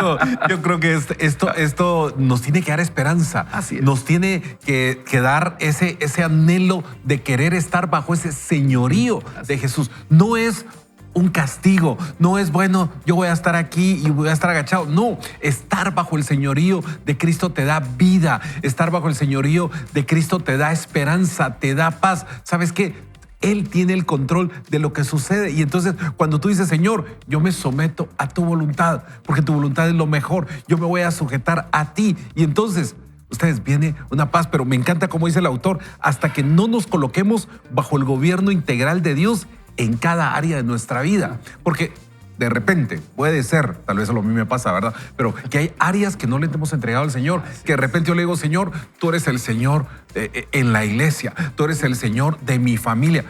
D: No, yo creo que esto nos tiene que dar esperanza.
A: Así es.
D: Nos tiene que dar ese anhelo de querer estar bajo ese señorío de Jesús. No es un castigo, no es bueno, yo voy a estar aquí y voy a estar agachado. No, estar bajo el señorío de Cristo te da vida, estar bajo el señorío de Cristo te da esperanza, te da paz. ¿Sabes qué? Él tiene el control de lo que sucede. Y entonces cuando tú dices, Señor, yo me someto a tu voluntad, porque tu voluntad es lo mejor, yo me voy a sujetar a ti. Y entonces, ustedes, viene una paz, pero me encanta como dice el autor, hasta que no nos coloquemos bajo el gobierno integral de Dios en cada área de nuestra vida. Porque de repente, puede ser, tal vez a mí me pasa, ¿verdad? Pero que hay áreas que no le hemos entregado al Señor, que de repente yo le digo, Señor, tú eres el Señor en la iglesia, tú eres el Señor de mi familia,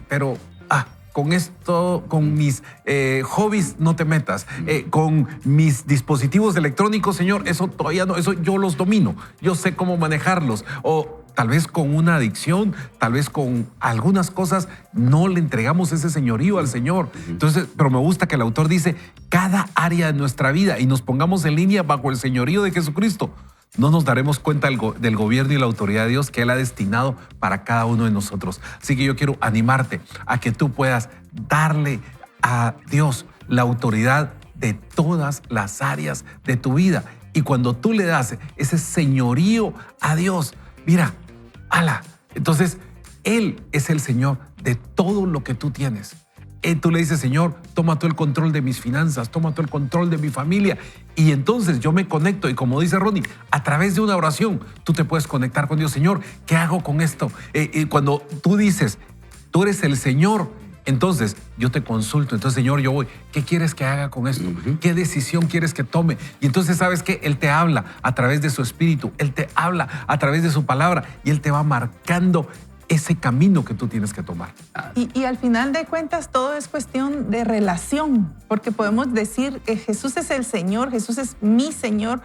D: pero con esto, con mis hobbies no te metas, con mis dispositivos electrónicos, Señor, eso todavía no, eso yo los domino, yo sé cómo manejarlos. O tal vez con una adicción, tal vez con algunas cosas no le entregamos ese señorío al Señor. Entonces, pero me gusta que el autor dice cada área de nuestra vida y nos pongamos en línea bajo el señorío de Jesucristo. No nos daremos cuenta del gobierno y la autoridad de Dios que Él ha destinado para cada uno de nosotros. Así que yo quiero animarte a que tú puedas darle a Dios la autoridad de todas las áreas de tu vida. Y cuando tú le das ese señorío a Dios, mira, entonces Él es el Señor de todo lo que tú tienes. Tú le dices, Señor, toma tú el control de mis finanzas, toma tú el control de mi familia. Y entonces yo me conecto y como dice Ronnie, a través de una oración, tú te puedes conectar con Dios. Señor, ¿qué hago con esto? Cuando tú dices, tú eres el Señor, entonces yo te consulto. Entonces, Señor, yo voy. ¿Qué quieres que haga con esto? ¿Qué decisión quieres que tome? Y entonces, ¿sabes qué? Él te habla a través de su espíritu. Él te habla a través de su palabra y Él te va marcando ese camino que tú tienes que tomar.
C: Y al final de cuentas todo es cuestión de relación, porque podemos decir que Jesús es el Señor, Jesús es mi Señor,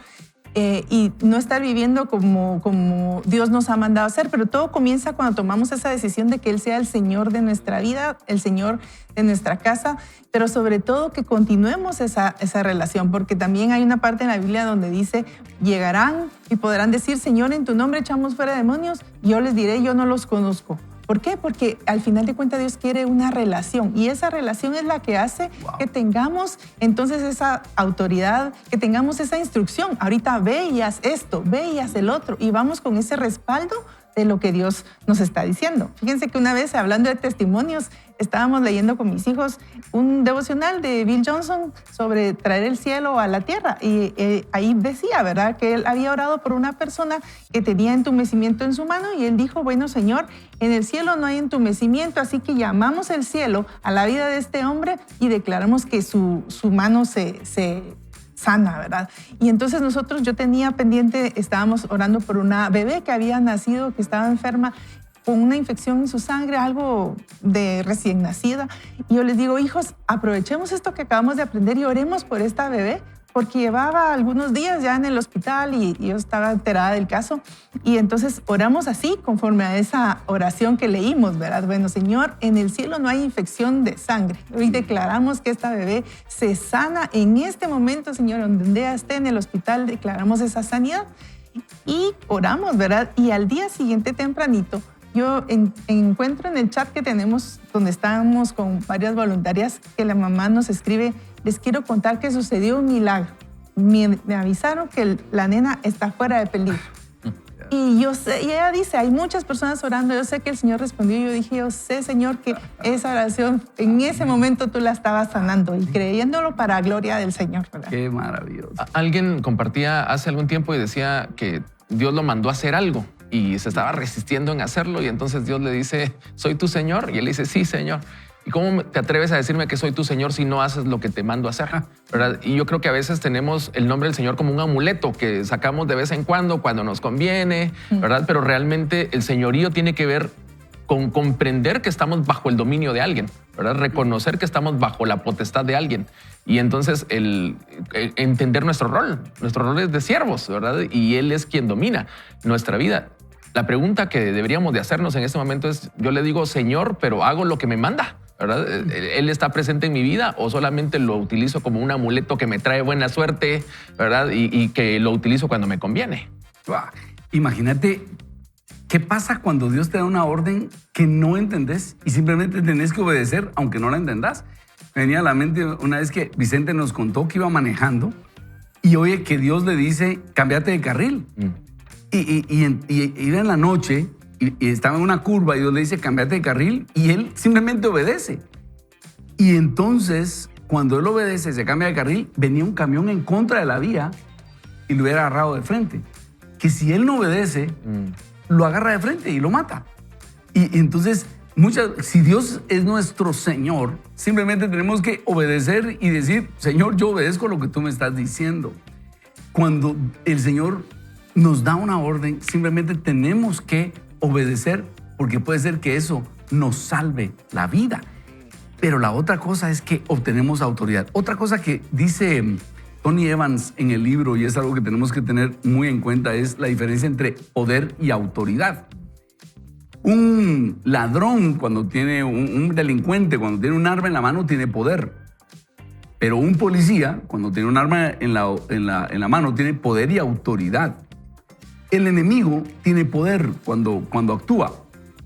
C: y no estar viviendo como Dios nos ha mandado a hacer, pero todo comienza cuando tomamos esa decisión de que Él sea el Señor de nuestra vida, el Señor de nuestra casa, pero sobre todo que continuemos esa relación, porque también hay una parte en la Biblia donde dice, llegarán y podrán decir, Señor, en tu nombre echamos fuera demonios, y yo les diré, yo no los conozco. ¿Por qué? Porque al final de cuentas Dios quiere una relación y esa relación es la que hace que tengamos entonces esa autoridad, que tengamos esa instrucción. Ahorita ve y haz esto, ve y haz el otro y vamos con ese respaldo de lo que Dios nos está diciendo. Fíjense que una vez, hablando de testimonios, estábamos leyendo con mis hijos un devocional de Bill Johnson sobre traer el cielo a la tierra. Y ahí decía, ¿verdad?, que él había orado por una persona que tenía entumecimiento en su mano y él dijo, bueno, Señor, en el cielo no hay entumecimiento, así que llamamos el cielo a la vida de este hombre y declaramos que su mano se sana, ¿verdad? Y entonces yo tenía pendiente, estábamos orando por una bebé que había nacido, que estaba enferma con una infección en su sangre, algo de recién nacida. Y yo les digo, hijos, aprovechemos esto que acabamos de aprender y oremos por esta bebé, porque llevaba algunos días ya en el hospital y yo estaba enterada del caso. Y entonces oramos así, conforme a esa oración que leímos, ¿verdad? Bueno, Señor, en el cielo no hay infección de sangre. Hoy declaramos que esta bebé se sana en este momento, Señor, donde ella esté en el hospital, declaramos esa sanidad. Y oramos, ¿verdad? Y al día siguiente, tempranito, yo encuentro en el chat que tenemos, donde estábamos con varias voluntarias, que la mamá nos escribe, les quiero contar que sucedió un milagro. Me avisaron que la nena está fuera de peligro. Y yo sé, y ella dice, hay muchas personas orando, yo sé que el Señor respondió, y yo dije, yo sé, Señor, que esa oración, en ese momento tú la estabas sanando y creyéndolo para gloria del Señor, ¿verdad?
A: Qué maravilloso.
E: Alguien compartía hace algún tiempo y decía que Dios lo mandó a hacer algo y se estaba resistiendo en hacerlo y entonces Dios le dice, ¿soy tu Señor? Y él dice, sí, Señor. ¿Y cómo te atreves a decirme que soy tu Señor si no haces lo que te mando a hacer? ¿Verdad? Y yo creo que a veces tenemos el nombre del Señor como un amuleto que sacamos de vez en cuando nos conviene, ¿verdad? Pero realmente el señorío tiene que ver con comprender que estamos bajo el dominio de alguien, ¿verdad? Reconocer que estamos bajo la potestad de alguien. Y entonces el entender nuestro rol es de siervos, ¿verdad? Y Él es quien domina nuestra vida. La pregunta que deberíamos de hacernos en este momento es, yo le digo Señor, pero hago lo que me manda, ¿verdad? ¿Él está presente en mi vida o solamente lo utilizo como un amuleto que me trae buena suerte, ¿verdad? Y que lo utilizo cuando me conviene.
A: Imagínate, ¿qué pasa cuando Dios te da una orden que no entendés y simplemente tenés que obedecer aunque no la entendás? Me venía a la mente una vez que Vicente nos contó que iba manejando y oye que Dios le dice, cámbiate de carril. Y iba en la noche y estaba en una curva y Dios le dice, cámbiate de carril, y él simplemente obedece. Y entonces, cuando él obedece, se cambia de carril, venía un camión en contra de la vía y lo hubiera agarrado de frente. Que si él no obedece, lo agarra de frente y lo mata. Y entonces, si Dios es nuestro Señor, simplemente tenemos que obedecer y decir, Señor, yo obedezco lo que tú me estás diciendo. Cuando el Señor nos da una orden, simplemente tenemos que obedecer, porque puede ser que eso nos salve la vida. Pero la otra cosa es que obtenemos autoridad. Otra cosa que dice Tony Evans en el libro, y es algo que tenemos que tener muy en cuenta, es la diferencia entre poder y autoridad. Un ladrón, cuando tiene un delincuente, cuando tiene un arma en la mano, tiene poder. Pero un policía, cuando tiene un arma en la mano, tiene poder y autoridad. El enemigo tiene poder cuando actúa.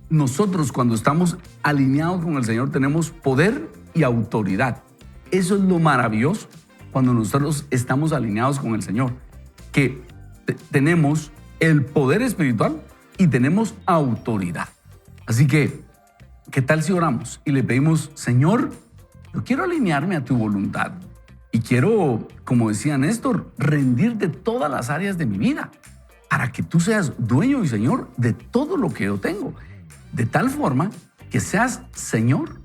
A: Nosotros, cuando estamos alineados con el Señor, tenemos poder y autoridad. Eso es lo maravilloso cuando nosotros estamos alineados con el Señor, que tenemos el poder espiritual y tenemos autoridad. Así que, ¿qué tal si oramos y le pedimos, Señor, yo quiero alinearme a tu voluntad y quiero, como decía Néstor, rendirte todas las áreas de mi vida para que tú seas dueño y Señor de todo lo que yo tengo, de tal forma que seas Señor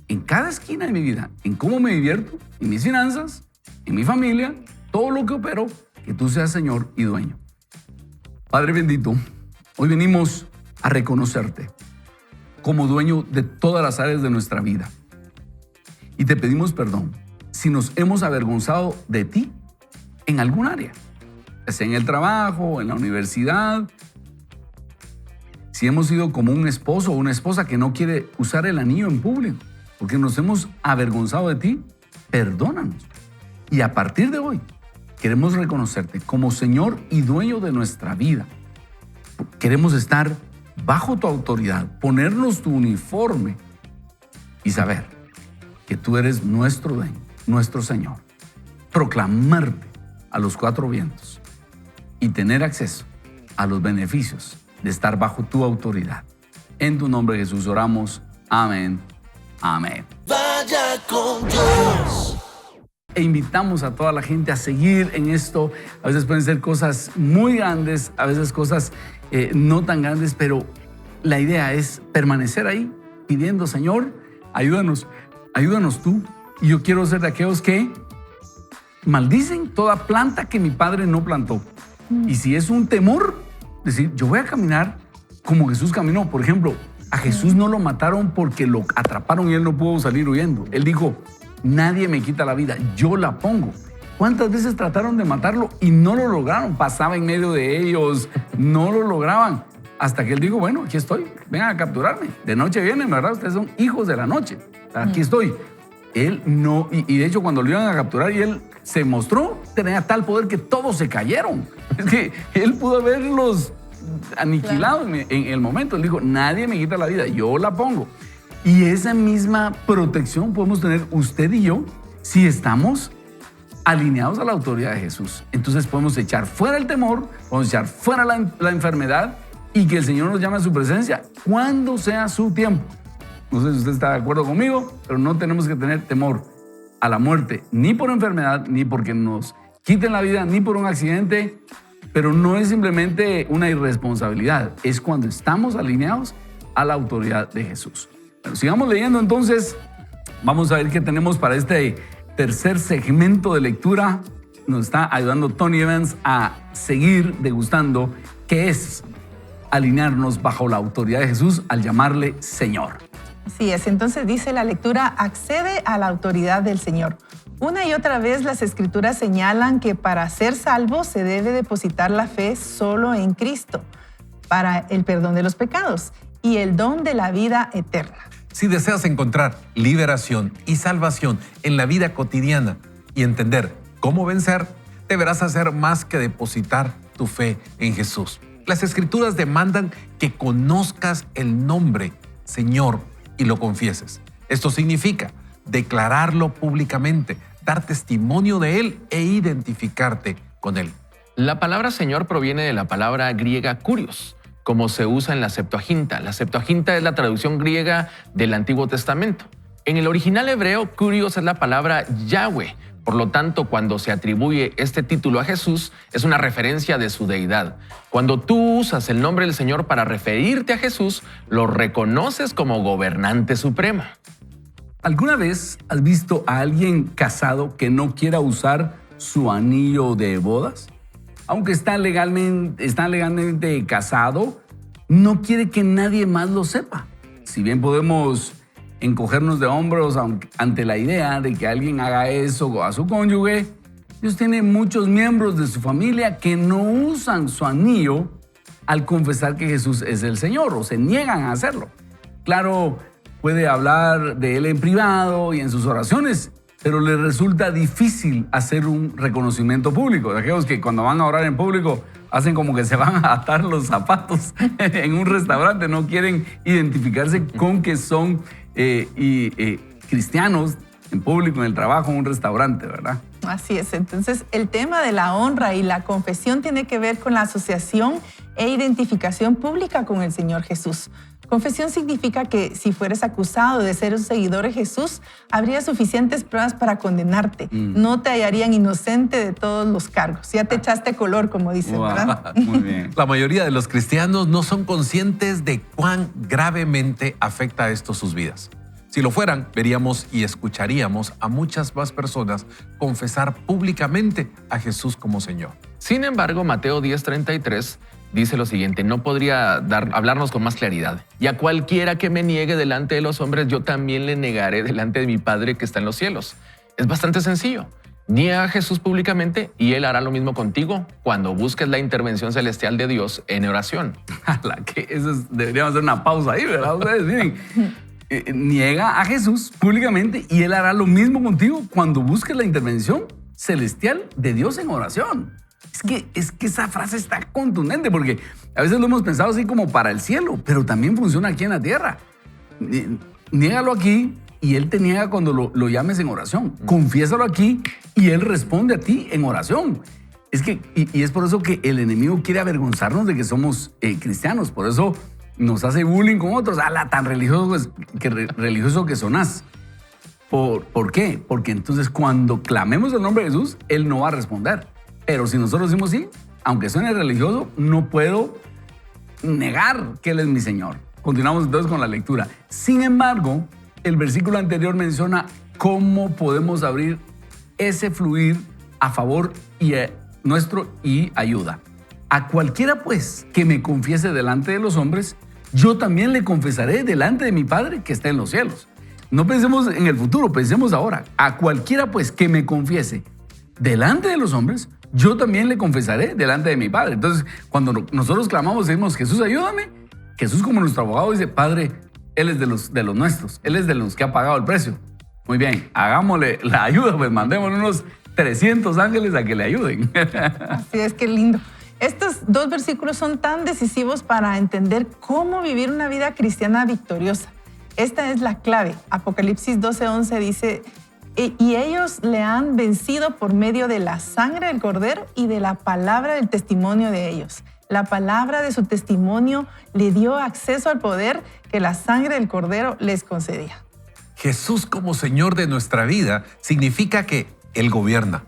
A: en cada esquina de mi vida, en cómo me divierto, en mis finanzas, en mi familia, todo lo que opero, que tú seas Señor y dueño. Padre bendito, hoy venimos a reconocerte como dueño de todas las áreas de nuestra vida. Y te pedimos perdón si nos hemos avergonzado de ti en algún área, ya sea en el trabajo, en la universidad. Si hemos sido como un esposo o una esposa que no quiere usar el anillo en público porque nos hemos avergonzado de ti, perdónanos. Y a partir de hoy, queremos reconocerte como Señor y dueño de nuestra vida. Queremos estar bajo tu autoridad, ponernos tu uniforme y saber que tú eres nuestro dueño, nuestro Señor. Proclamarte a los cuatro vientos y tener acceso a los beneficios de estar bajo tu autoridad. En tu nombre, Jesús, oramos. Amén. Amén.
B: Vaya con Dios.
A: E invitamos a toda la gente a seguir en esto. A veces pueden ser cosas muy grandes, a veces cosas no tan grandes, pero la idea es permanecer ahí pidiendo, Señor, ayúdanos tú. Y yo quiero ser de aquellos que maldicen toda planta que mi padre no plantó. Y si es un temor, decir, yo voy a caminar como Jesús caminó. Por ejemplo, a Jesús no lo mataron porque lo atraparon y él no pudo salir huyendo. Él dijo, nadie me quita la vida, yo la pongo. ¿Cuántas veces trataron de matarlo y no lo lograron? Pasaba en medio de ellos, no lo lograban. Hasta que él dijo, bueno, aquí estoy, vengan a capturarme. De noche vienen, ¿verdad? Ustedes son hijos de la noche. Aquí estoy. Él no, y de hecho cuando lo iban a capturar y él se mostró, tenía tal poder que todos se cayeron. Es que él pudo haberlos aniquilado en el momento. Él dijo, nadie me quita la vida, yo la pongo. Y esa misma protección podemos tener usted y yo si estamos alineados a la autoridad de Jesús. Entonces podemos echar fuera el temor, podemos echar fuera la enfermedad y que el Señor nos llame a su presencia cuando sea su tiempo. No sé si usted está de acuerdo conmigo, pero no tenemos que tener temor a la muerte, ni por enfermedad, ni porque nos quiten la vida, ni por un accidente, pero no es simplemente una irresponsabilidad, es cuando estamos alineados a la autoridad de Jesús. Bueno, sigamos leyendo entonces, vamos a ver qué tenemos para este tercer segmento de lectura. Nos está ayudando Tony Evans a seguir degustando qué es alinearnos bajo la autoridad de Jesús al llamarle Señor.
C: Así es, entonces dice la lectura, accede a la autoridad del Señor. Una y otra vez las Escrituras señalan que para ser salvo se debe depositar la fe solo en Cristo para el perdón de los pecados y el don de la vida eterna.
D: Si deseas encontrar liberación y salvación en la vida cotidiana y entender cómo vencer, deberás hacer más que depositar tu fe en Jesús. Las Escrituras demandan que conozcas el nombre Señor y lo confieses. Esto significa declararlo públicamente, dar testimonio de Él e identificarte con Él.
E: La palabra Señor proviene de la palabra griega kurios, como se usa en la Septuaginta. La Septuaginta es la traducción griega del Antiguo Testamento. En el original hebreo, kurios es la palabra Yahweh. Por lo tanto, cuando se atribuye este título a Jesús, es una referencia de su deidad. Cuando tú usas el nombre del Señor para referirte a Jesús, lo reconoces como gobernante supremo.
A: ¿Alguna vez has visto a alguien casado que no quiera usar su anillo de bodas? Aunque está legalmente casado, no quiere que nadie más lo sepa. Si bien podemos encogernos de hombros ante la idea de que alguien haga eso a su cónyuge, Dios tiene muchos miembros de su familia que no usan su anillo al confesar que Jesús es el Señor o se niegan a hacerlo. Claro, puede hablar de Él en privado y en sus oraciones, pero le resulta difícil hacer un reconocimiento público. De aquellos que cuando van a orar en público hacen como que se van a atar los zapatos en un restaurante, no quieren identificarse con que son cristianos en público, en el trabajo, en un restaurante, ¿verdad?
C: Así es. Entonces, el tema de la honra y la confesión tiene que ver con la asociación e identificación pública con el Señor Jesús. Confesión significa que si fueres acusado de ser un seguidor de Jesús, habría suficientes pruebas para condenarte. No te hallarían inocente de todos los cargos. Ya te echaste color, como dicen, ¿verdad?
A: Muy bien.
D: La mayoría de los cristianos no son conscientes de cuán gravemente afecta esto sus vidas. Si lo fueran, veríamos y escucharíamos a muchas más personas confesar públicamente a Jesús como Señor.
E: Sin embargo, Mateo 10:33 dice lo siguiente: no podría hablarnos con más claridad. Y a cualquiera que me niegue delante de los hombres, yo también le negaré delante de mi Padre que está en los cielos. Es bastante sencillo. Niega a Jesús públicamente y Él hará lo mismo contigo cuando busques la intervención celestial de Dios en oración.
A: Deberíamos hacer una pausa ahí, ¿verdad? Ustedes miren, niega a Jesús públicamente y Él hará lo mismo contigo cuando busques la intervención celestial de Dios en oración. Es que esa frase está contundente porque a veces lo hemos pensado así como para el cielo, pero también funciona aquí en la tierra. Niégalo aquí y Él te niega cuando lo llames en oración. Confiésalo aquí y Él responde a ti en oración. Y es por eso que el enemigo quiere avergonzarnos de que somos cristianos. Por eso nos hace bullying con otros. ¡Hala, tan religioso que sonás! ¿Por qué? Porque entonces cuando clamemos el nombre de Jesús, Él no va a responder. Pero si nosotros decimos sí, aunque suene religioso, no puedo negar que Él es mi Señor. Continuamos entonces con la lectura. Sin embargo, el versículo anterior menciona cómo podemos abrir ese fluir a favor nuestro y ayuda. A cualquiera pues que me confiese delante de los hombres, yo también le confesaré delante de mi Padre que está en los cielos. No pensemos en el futuro, pensemos ahora. A cualquiera pues que me confiese delante de los hombres, yo también le confesaré delante de mi Padre. Entonces, cuando nosotros clamamos, decimos, Jesús, ayúdame. Jesús, como nuestro abogado, dice, Padre, Él es de los nuestros. Él es de los que ha pagado el precio. Muy bien, hagámosle la ayuda, pues mandémosle unos 300 ángeles a que le ayuden.
C: Así es, qué lindo. Estos dos versículos son tan decisivos para entender cómo vivir una vida cristiana victoriosa. Esta es la clave. Apocalipsis 12:11 dice: y ellos le han vencido por medio de la sangre del Cordero y de la palabra del testimonio de ellos. La palabra de su testimonio le dio acceso al poder que la sangre del Cordero les concedía.
D: Jesús como Señor de nuestra vida significa que Él gobierna,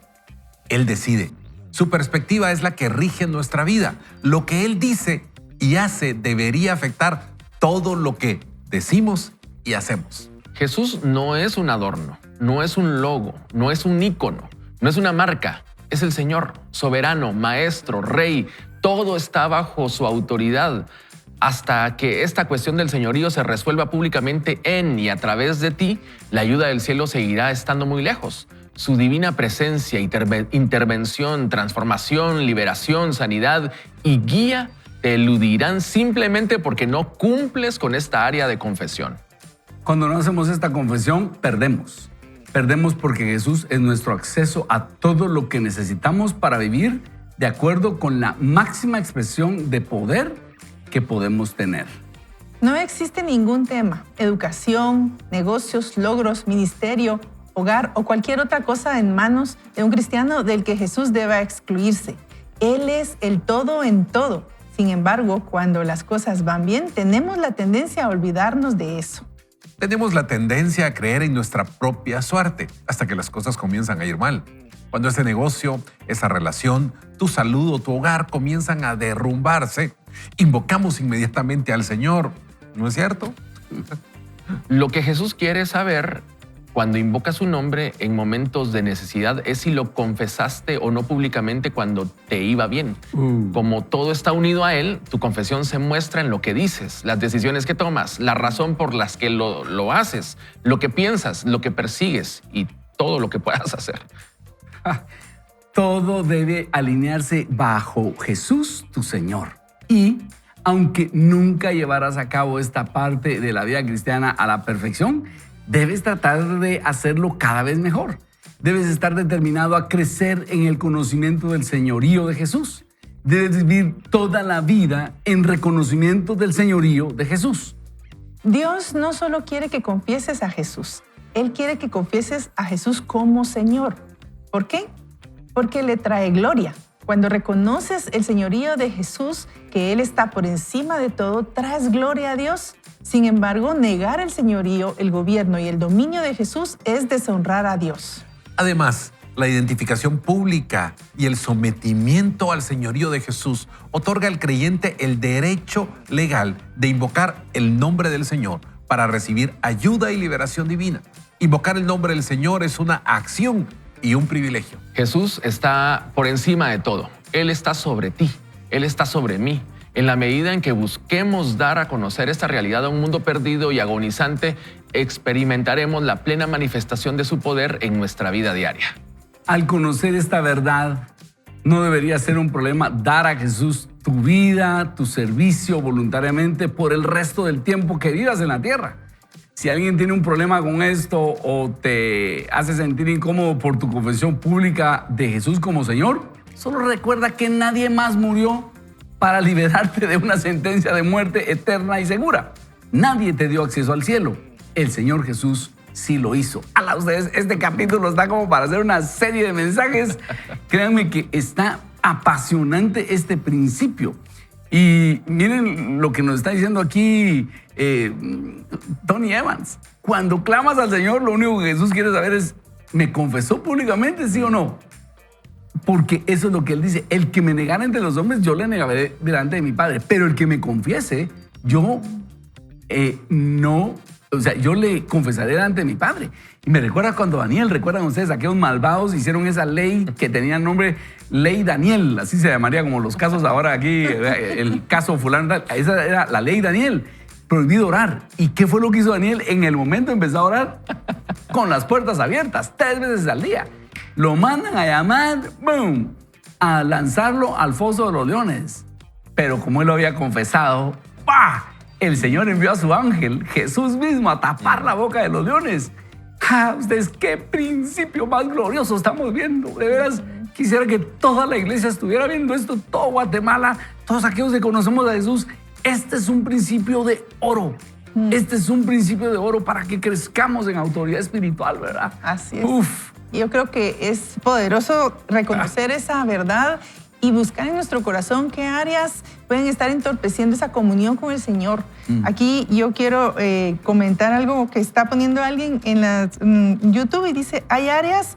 D: Él decide. Su perspectiva es la que rige nuestra vida. Lo que Él dice y hace debería afectar todo lo que decimos y hacemos.
E: Jesús no es un adorno, no es un logo, no es un ícono, no es una marca. Es el Señor, soberano, maestro, rey. Todo está bajo su autoridad. Hasta que esta cuestión del señorío se resuelva públicamente en y a través de ti, la ayuda del cielo seguirá estando muy lejos. Su divina presencia, intervención, transformación, liberación, sanidad y guía te eludirán simplemente porque no cumples con esta área de confesión.
A: Cuando no hacemos esta confesión, perdemos. Perdemos porque Jesús es nuestro acceso a todo lo que necesitamos para vivir de acuerdo con la máxima expresión de poder que podemos tener.
C: No existe ningún tema, educación, negocios, logros, ministerio, hogar o cualquier otra cosa en manos de un cristiano del que Jesús deba excluirse. Él es el todo en todo. Sin embargo, cuando las cosas van bien, tenemos la tendencia a olvidarnos de eso.
D: Tenemos la tendencia a creer en nuestra propia suerte hasta que las cosas comienzan a ir mal. Cuando ese negocio, esa relación, tu salud o tu hogar comienzan a derrumbarse, invocamos inmediatamente al Señor. ¿No es cierto?
E: Lo que Jesús quiere saber cuando invoca su nombre en momentos de necesidad es si lo confesaste o no públicamente cuando te iba bien. Como todo está unido a Él, tu confesión se muestra en lo que dices, las decisiones que tomas, la razón por las que lo haces, lo que piensas, lo que persigues y todo lo que puedas hacer.
A: Todo debe alinearse bajo Jesús, tu Señor. Y aunque nunca llevarás a cabo esta parte de la vida cristiana a la perfección, debes tratar de hacerlo cada vez mejor. Debes estar determinado a crecer en el conocimiento del señorío de Jesús. Debes vivir toda la vida en reconocimiento del señorío de Jesús.
C: Dios no solo quiere que confieses a Jesús, Él quiere que confieses a Jesús como Señor. ¿Por qué? Porque le trae gloria. Cuando reconoces el señorío de Jesús, que Él está por encima de todo, traes gloria a Dios. Sin embargo, negar el señorío, el gobierno y el dominio de Jesús es deshonrar a Dios.
D: Además, la identificación pública y el sometimiento al señorío de Jesús otorga al creyente el derecho legal de invocar el nombre del Señor para recibir ayuda y liberación divina. Invocar el nombre del Señor es una acción y un privilegio.
E: Jesús está por encima de todo. Él está sobre ti, Él está sobre mí. En la medida en que busquemos dar a conocer esta realidad a un mundo perdido y agonizante, experimentaremos la plena manifestación de su poder en nuestra vida diaria.
A: Al conocer esta verdad, no debería ser un problema dar a Jesús tu vida, tu servicio voluntariamente por el resto del tiempo que vivas en la tierra. Si alguien tiene un problema con esto o te hace sentir incómodo por tu confesión pública de Jesús como Señor, solo recuerda que nadie más murió para liberarte de una sentencia de muerte eterna y segura. Nadie te dio acceso al cielo. El Señor Jesús sí lo hizo. A ustedes, este capítulo está como para hacer una serie de mensajes. Créanme que está apasionante este principio. Y miren lo que nos está diciendo aquí Tony Evans. Cuando clamas al Señor, lo único que Jesús quiere saber es, ¿me confesó públicamente, sí o no? Porque eso es lo que Él dice. El que me negara entre los hombres, yo le negaré delante de mi Padre. Pero el que me confiese, yo yo le confesaré delante de mi Padre. Y me recuerda cuando Daniel, recuerdan ustedes, aquellos malvados hicieron esa ley que tenía nombre Ley Daniel, así se llamaría como los casos ahora aquí, el caso fulano, esa era la Ley Daniel, prohibido orar. ¿Y qué fue lo que hizo Daniel? En el momento empezó a orar con las puertas abiertas, 3 veces al día. Lo mandan a llamar, ¡boom!, a lanzarlo al foso de los leones. Pero como él lo había confesado, ¡pah!, el Señor envió a su ángel, Jesús mismo, a tapar la boca de los leones. ¡Ja! Ustedes, qué principio más glorioso estamos viendo. De veras, quisiera que toda la iglesia estuviera viendo esto, todo Guatemala, todos aquellos que conocemos a Jesús. Este es un principio de oro. Este es un principio de oro para que crezcamos en autoridad espiritual, ¿verdad?
C: Así es.
A: Uf.
C: Yo creo que es poderoso reconocer esa verdad y buscar en nuestro corazón qué áreas pueden estar entorpeciendo esa comunión con el Señor. Aquí yo quiero comentar algo que está poniendo alguien en YouTube y dice, hay áreas,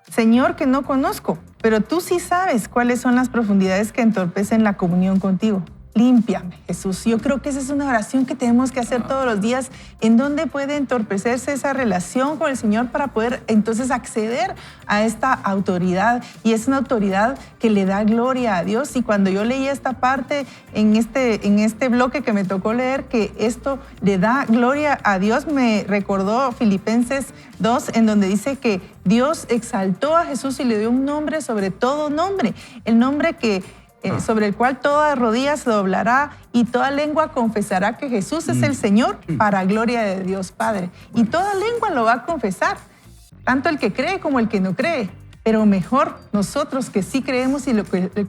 C: Señor, que no conozco, pero tú sí sabes cuáles son las profundidades que entorpecen la comunión contigo. Límpiame, Jesús. Yo creo que esa es una oración que tenemos que hacer todos los días, en donde puede entorpecerse esa relación con el Señor para poder entonces acceder a esta autoridad. Y es una autoridad que le da gloria a Dios. Y cuando yo leí esta parte en este bloque que me tocó leer, que esto le da gloria a Dios, me recordó Filipenses 2, en donde dice que Dios exaltó a Jesús y le dio un nombre sobre todo nombre. El nombre sobre el cual toda rodilla se doblará y toda lengua confesará que Jesús es el Señor, para gloria de Dios Padre. Y toda lengua lo va a confesar, tanto el que cree como el que no cree. Pero mejor nosotros que sí creemos y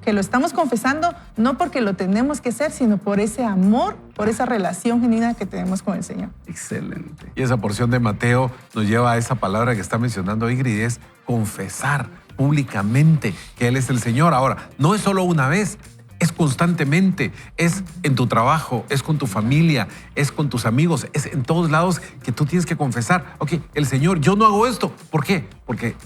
C: que lo estamos confesando, no porque lo tenemos que hacer, sino por ese amor, por esa relación genuina que tenemos con el Señor.
A: Excelente.
D: Y esa porción de Mateo nos lleva a esa palabra que está mencionando Ingrid, es confesar públicamente que Él es el Señor. Ahora, no es solo una vez, es constantemente, es en tu trabajo, es con tu familia, es con tus amigos, es en todos lados que tú tienes que confesar, ok, el Señor, yo no hago esto. ¿Por qué? Porque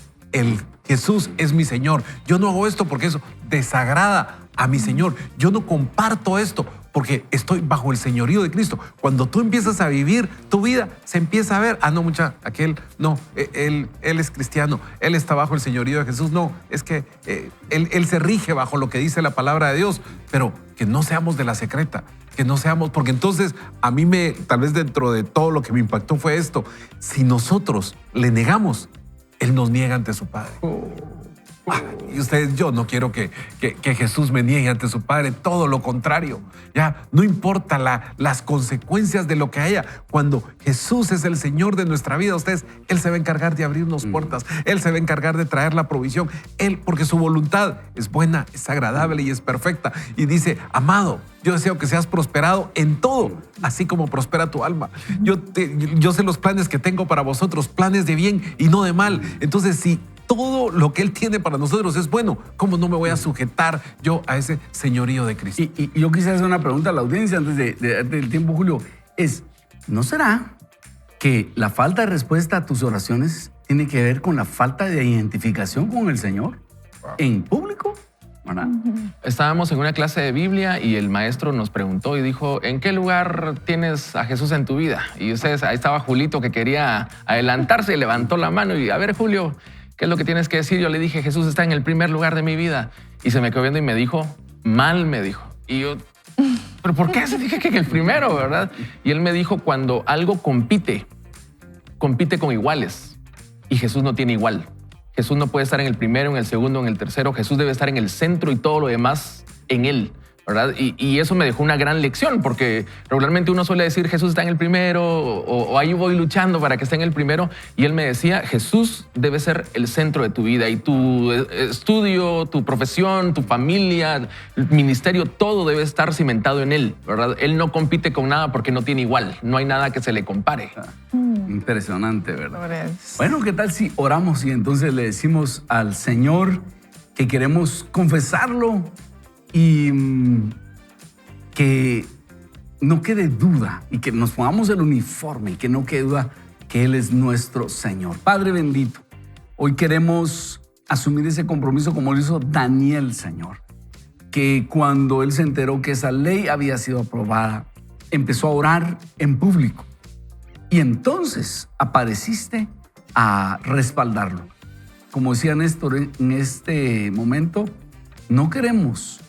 D: Jesús es mi Señor. Yo no hago esto porque eso desagrada a mi Señor. Yo no comparto esto porque estoy bajo el señorío de Cristo. Cuando tú empiezas a vivir tu vida, se empieza a ver, no, aquel, no, él es cristiano, él está bajo el señorío de Jesús. No, es que él se rige bajo lo que dice la palabra de Dios, pero que no seamos de la secreta, que no seamos, porque entonces a mí tal vez dentro de todo lo que me impactó fue esto: si nosotros le negamos, Él nos niega ante su Padre. Y ustedes, yo no quiero que Jesús me niegue ante su Padre, todo lo contrario. Ya, no importa las consecuencias de lo que haya. Cuando Jesús es el Señor de nuestra vida, Él se va a encargar de abrirnos puertas. Él se va a encargar de traer la provisión. Porque su voluntad es buena, es agradable y es perfecta. Y dice: amado, yo deseo que seas prosperado en todo, así como prospera tu alma. Yo sé los planes que tengo para vosotros, planes de bien y no de mal. Entonces, si todo lo que Él tiene para nosotros es bueno, ¿cómo no me voy a sujetar yo a ese señorío de Cristo?
A: Y yo quisiera hacer una pregunta a la audiencia antes de darte el tiempo, Julio. ¿No será que la falta de respuesta a tus oraciones tiene que ver con la falta de identificación con el Señor en público? ¿Verdad?
E: Estábamos en una clase de Biblia y el maestro nos preguntó y dijo: ¿en qué lugar tienes a Jesús en tu vida? Y ustedes, ahí estaba Julito, que quería adelantarse y levantó la mano y: a ver, Julio, ¿qué es lo que tienes que decir? Yo le dije: Jesús está en el primer lugar de mi vida. Y se me quedó viendo y me dijo: mal, me dijo. Y yo: ¿pero por qué? Se dije que el primero, ¿verdad? Y él me dijo: cuando algo compite con iguales, y Jesús no tiene igual. Jesús no puede estar en el primero, en el segundo, en el tercero. Jesús debe estar en el centro y todo lo demás en Él, ¿verdad? Y eso me dejó una gran lección, porque regularmente uno suele decir: Jesús está en el primero, o ahí voy luchando para que esté en el primero. Y él me decía: Jesús debe ser el centro de tu vida, y tu estudio, tu profesión, tu familia, el ministerio, todo debe estar cimentado en Él, ¿verdad? Él no compite con nada porque no tiene igual. No hay nada que se le compare.
A: Impresionante, ¿verdad? Bueno, ¿qué tal si oramos y entonces le decimos al Señor que queremos confesarlo y que no quede duda, y que nos pongamos el uniforme y que no quede duda que Él es nuestro Señor? Padre bendito, hoy queremos asumir ese compromiso como lo hizo Daniel, Señor, que cuando él se enteró que esa ley había sido aprobada, empezó a orar en público. Y entonces apareciste a respaldarlo. Como decía Néstor en este momento, no queremos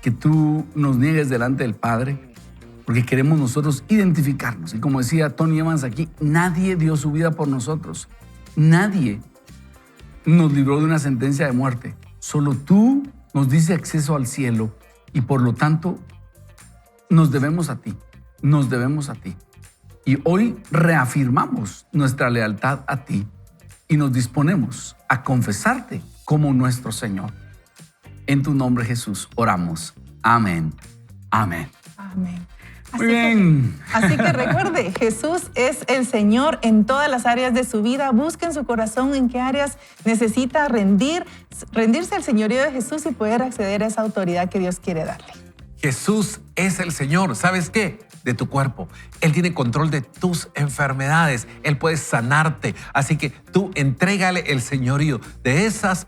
A: que tú nos niegues delante del Padre, porque queremos nosotros identificarnos. Y como decía Tony Evans aquí, nadie dio su vida por nosotros. Nadie nos libró de una sentencia de muerte. Solo tú nos diste acceso al cielo, y por lo tanto nos debemos a ti. Nos debemos a ti. Y hoy reafirmamos nuestra lealtad a ti y nos disponemos a confesarte como nuestro Señor. En tu nombre, Jesús, oramos. Amén. Amén.
C: Amén.
A: Muy bien.
C: Así que recuerde, Jesús es el Señor en todas las áreas de su vida. Busque en su corazón en qué áreas necesita rendirse al señorío de Jesús y poder acceder a esa autoridad que Dios quiere darle.
D: Jesús es el Señor. ¿Sabes qué? De tu cuerpo. Él tiene control de tus enfermedades. Él puede sanarte. Así que tú entrégale el señorío de esas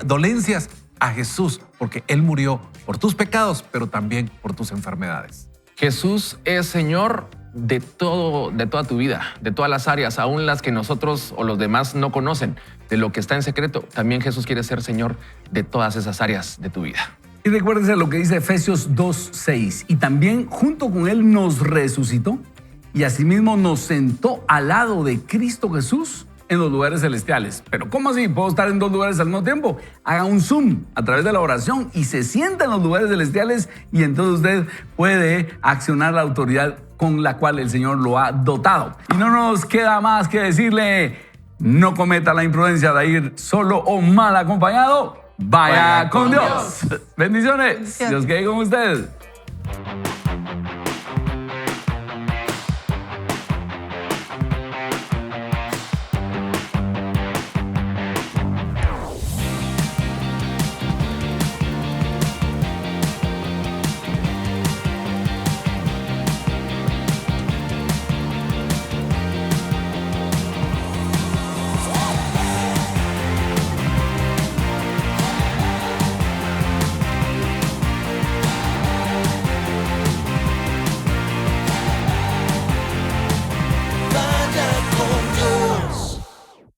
D: dolencias a Jesús, porque Él murió por tus pecados, pero también por tus enfermedades.
E: Jesús es Señor de toda tu vida, de todas las áreas, aún las que nosotros o los demás no conocen, de lo que está en secreto. También Jesús quiere ser Señor de todas esas áreas de tu vida.
A: Y recuérdense lo que dice Efesios 2:6. Y también junto con Él nos resucitó y asimismo nos sentó al lado de Cristo Jesús en los lugares celestiales. Pero ¿cómo así? ¿Puedo estar en dos lugares al mismo tiempo? Haga un zoom a través de la oración y se sienta en los lugares celestiales, y entonces usted puede accionar la autoridad con la cual el Señor lo ha dotado. Y no nos queda más que decirle: No cometa la imprudencia de ir solo o mal acompañado. Vaya con Dios. Bendiciones.
C: Bendiciones.
A: Dios quede con usted.